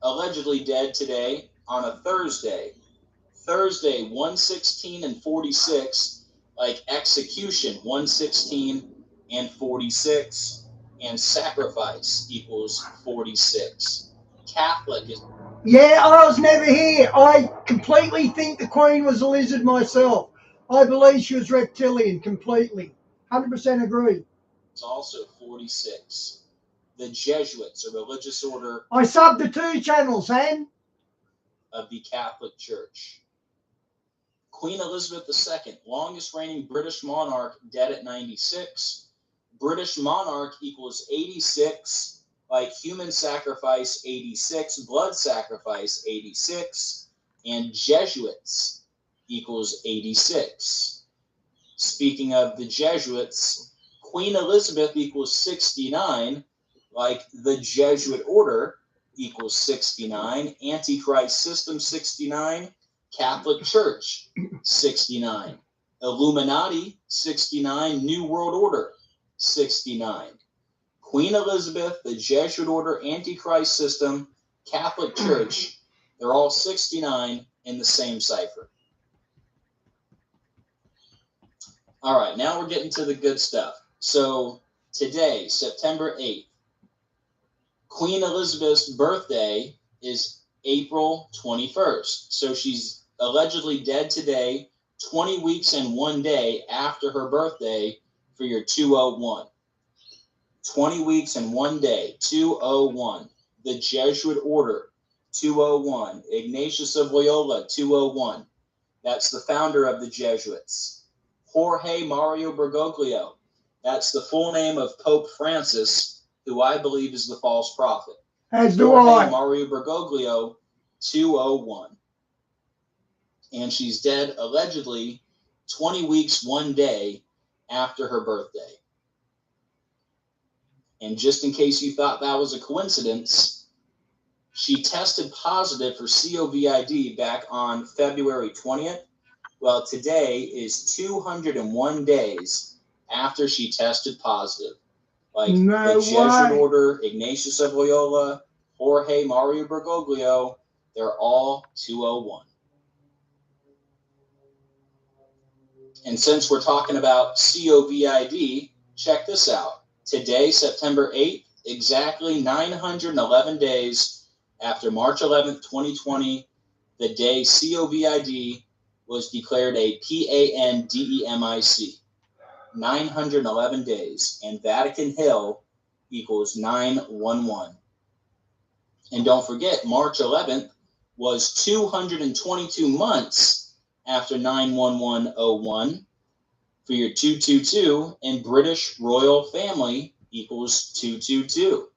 allegedly dead today on a Thursday. Thursday 116 and 46, like execution 116 and 46, and sacrifice equals 46. Catholic is. Yeah, I was never here. I completely think the Queen was a lizard myself. I believe she was reptilian completely. 100% agree. It's also 46. The Jesuits, a religious order. I subbed the 2 channels, Sam. Of the Catholic Church. Queen Elizabeth II, longest reigning British monarch, dead at 96. British monarch equals 86, like human sacrifice 86, blood sacrifice 86, and Jesuits equals 86. Speaking of the Jesuits, Queen Elizabeth equals 69, like the Jesuit order equals 69, Antichrist system 69, Catholic Church 69, Illuminati 69, New World Order 69. Queen Elizabeth, the Jesuit order, Antichrist system, Catholic Church, they're all 69 in the same cipher. All right, now we're getting to the good stuff. So today, September 8th, Queen Elizabeth's birthday is April 21st. So she's allegedly dead today, 20 weeks and 1 day after her birthday for your 201. 20 weeks and 1 day, 201. The Jesuit order, 201. Ignatius of Loyola, 201. That's the founder of the Jesuits. Jorge Mario Bergoglio. That's the full name of Pope Francis, who I believe is the false prophet. As do Jorge I. Mario Bergoglio, 201. And she's dead allegedly 20 weeks, 1 day after her birthday. And just in case you thought that was a coincidence, she tested positive for COVID back on February 20th. Well, today is 201 days after she tested positive. Like No the Jesuit way. order, Ignatius of Loyola, Jorge Mario Bergoglio, they're all 201. And since we're talking about COVID, check this out. Today, September 8th, exactly 911 days after March 11th, 2020, the day COVID was declared a PANDEMIC. 911 days. And Vatican Hill equals 911. And don't forget, March 11th was 222 months after 91101 for your 222, and British royal family equals 222.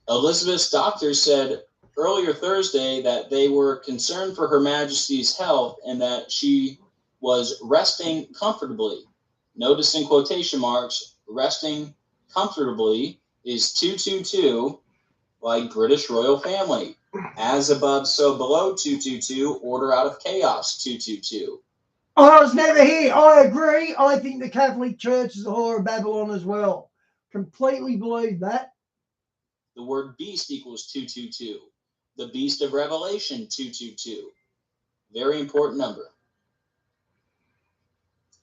Elizabeth's doctor said earlier Thursday that they were concerned for Her Majesty's health and that she was resting comfortably. Notice in quotation marks, resting comfortably is 222, like British royal family. As above, so below 222, order out of chaos 222. I was never here. I agree. I think the Catholic Church is the whore of Babylon as well. Completely believe that. The word beast equals 222. The beast of Revelation, 222. Very important number.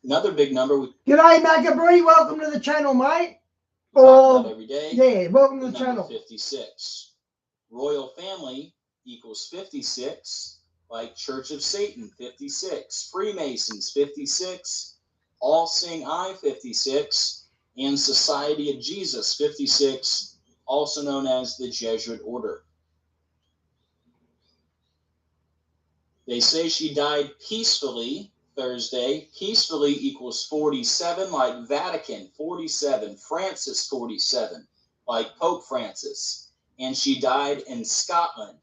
Another big number. G'day, Macabre. Welcome to the channel, mate. Talk about every day. Yeah, welcome to the channel. 56. Royal family equals 56. Like Church of Satan, 56. Freemasons, 56. All Seeing Eye, 56. And Society of Jesus, 56. Also known as the Jesuit Order. They say she died peacefully Thursday. Peacefully equals 47, like Vatican, 47. Francis, 47, like Pope Francis. And she died in Scotland,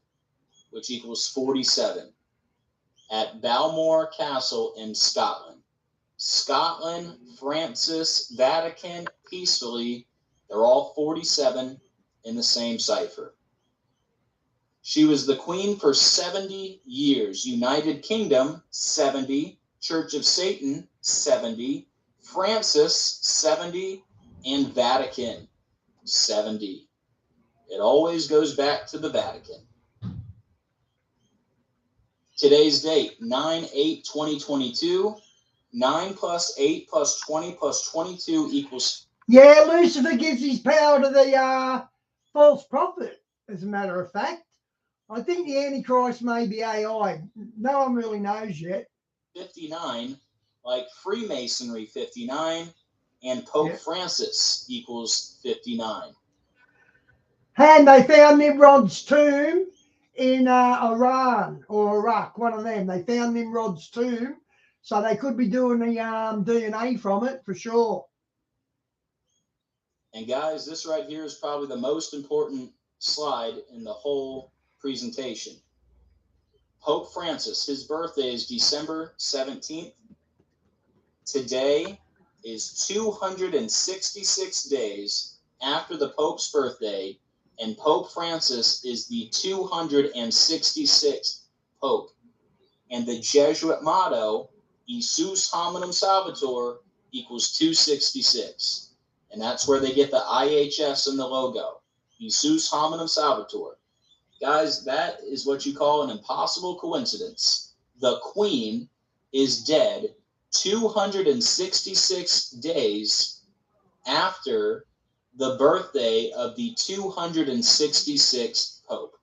which equals 47, at Balmoral Castle in Scotland. Scotland, Francis, Vatican, peacefully, they're all 47 in the same cipher. She was the queen for 70 years. United Kingdom, 70. Church of Satan, 70. Francis, 70. And Vatican, 70. It always goes back to the Vatican. Today's date, 9/8/2022. 9 plus 8 plus 20 plus 22 equals... Yeah, Lucifer gives his power to the false prophet, as a matter of fact. I think the Antichrist may be AI. No one really knows yet. 59, like Freemasonry, 59, and Pope Francis equals 59. And they found Nimrod's tomb in Iran or Iraq, one of them. They found Nimrod's tomb, so they could be doing the DNA from it for sure. And guys, this right here is probably the most important slide in the whole presentation. Pope Francis, his birthday is December 17th. Today is 266 days after the Pope's birthday, and Pope Francis is the 266th Pope. And the Jesuit motto, Jesus Hominum Salvator, equals 266. And that's where they get the IHS in the logo. Jesus Hominum Salvator. Guys, that is what you call an impossible coincidence. The Queen is dead 266 days after the birthday of the 266th Pope.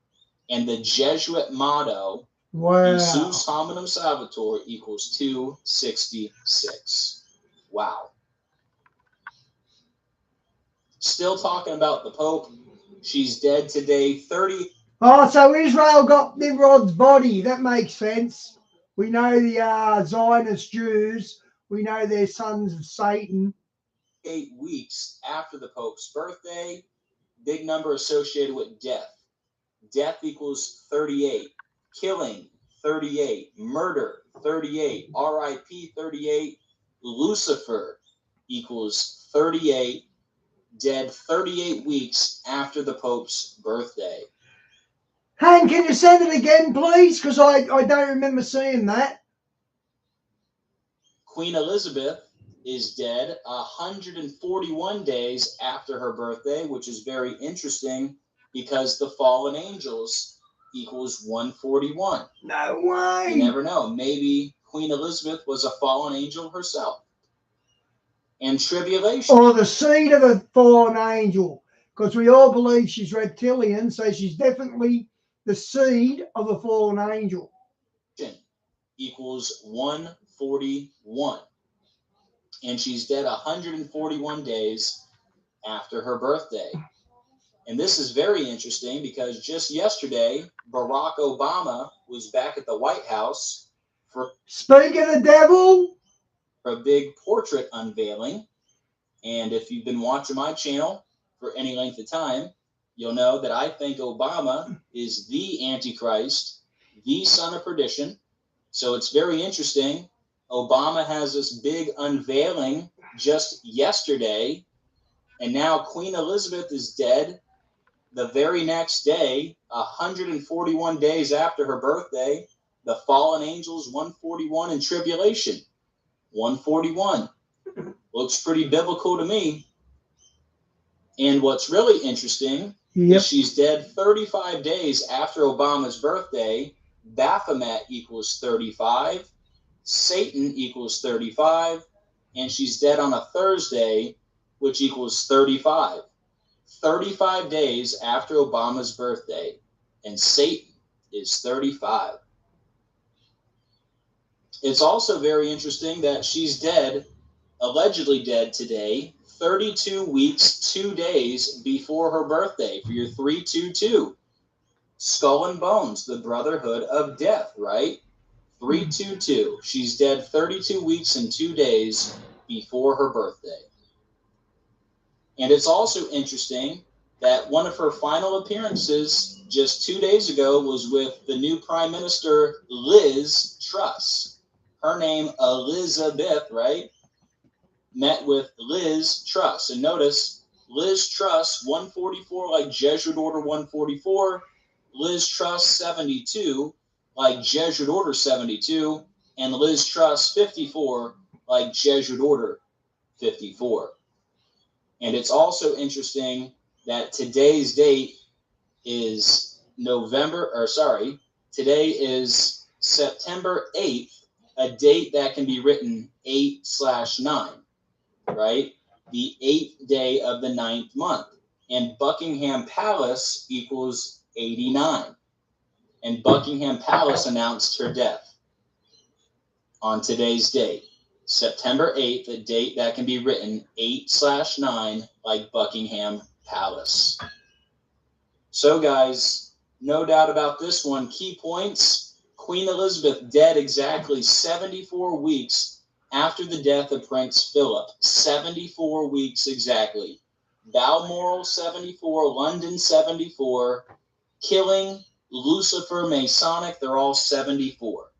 And the Jesuit motto, Jesus Hominum Salvator, equals 266. Wow. Still talking about the Pope. She's dead today, 30. Oh, so Israel got Nimrod's body. That makes sense. We know the Zionist Jews. We know they're sons of Satan. 8 weeks after the Pope's birthday. Big number associated with death. Death equals 38. Killing, 38. Murder, 38. RIP, 38. Lucifer equals 38. Dead 38 weeks after the Pope's birthday. Han, can you send it again, please? Because I don't remember seeing that. Queen Elizabeth is dead 141 days after her birthday, which is very interesting because the fallen angels equals 141. No way. You never know. Maybe Queen Elizabeth was a fallen angel herself. And tribulation. Or the seed of a fallen angel. Because we all believe she's reptilian, so she's definitely the seed of a fallen angel. Equals 141. And she's dead 141 days after her birthday. And this is very interesting because just yesterday, Barack Obama was back at the White House for Speak of the devil. a big portrait unveiling. And if you've been watching my channel for any length of time, you'll know that I think Obama is the Antichrist, the son of perdition. So it's very interesting. Obama has this big unveiling just yesterday, and now Queen Elizabeth is dead the very next day, 141 days after her birthday. The fallen angels, 141, in tribulation, 141. Looks pretty biblical to me. And what's really interesting is she's dead 35 days after Obama's birthday. Baphomet equals 35. Satan equals 35. And she's dead on a Thursday, which equals 35. 35 days after Obama's birthday. And Satan is 35. It's also very interesting that she's dead, allegedly dead today, 32 weeks, 2 days before her birthday, for your 322. Skull and Bones, the Brotherhood of Death, right? 322. She's dead 32 weeks and 2 days before her birthday. And it's also interesting that one of her final appearances just 2 days ago was with the new Prime Minister, Liz Truss. Her name, Elizabeth, right? Met with Liz Truss. And notice, Liz Truss, 144, like Jesuit Order 144. Liz Truss, 72, like Jesuit Order 72. And Liz Truss, 54, like Jesuit Order 54. And it's also interesting that today's date is today is September 8th, a date that can be written 8/9, right? The 8th day of the 9th month. And Buckingham Palace equals 89. And Buckingham Palace announced her death on today's date, September 8th, a date that can be written 8/9, like Buckingham Palace. So, guys, no doubt about this one. Key points. Queen Elizabeth dead exactly 74 weeks after the death of Prince Philip. 74 weeks exactly. Balmoral, 74. London, 74. Killing, Lucifer, Masonic, they're all 74.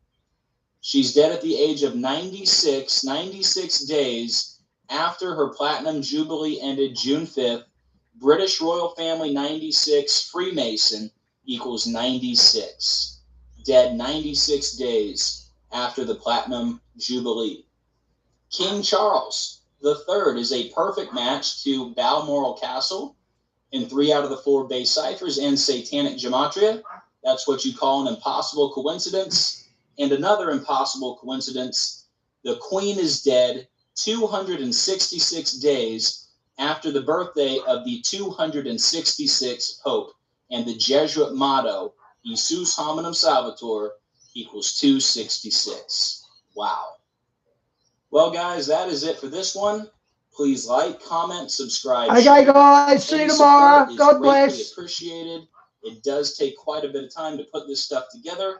She's dead at the age of 96 days after her Platinum Jubilee ended June 5th. British royal family, 96. Freemason equals 96. Dead 96 days after the Platinum Jubilee. King Charles III is a perfect match to Balmoral Castle in 3 out of the 4 base ciphers and Satanic Gematria. That's what you call an impossible coincidence. And another impossible coincidence, the Queen is dead 266 days after the birthday of the 266th Pope. And the Jesuit motto, Jesus Hominum Salvator, equals 266. Wow. Well, guys, that is it for this one. Please like, comment, subscribe. Okay, share. guys. See you Any tomorrow. support is God greatly bless. appreciated. It does take quite a bit of time to put this stuff together.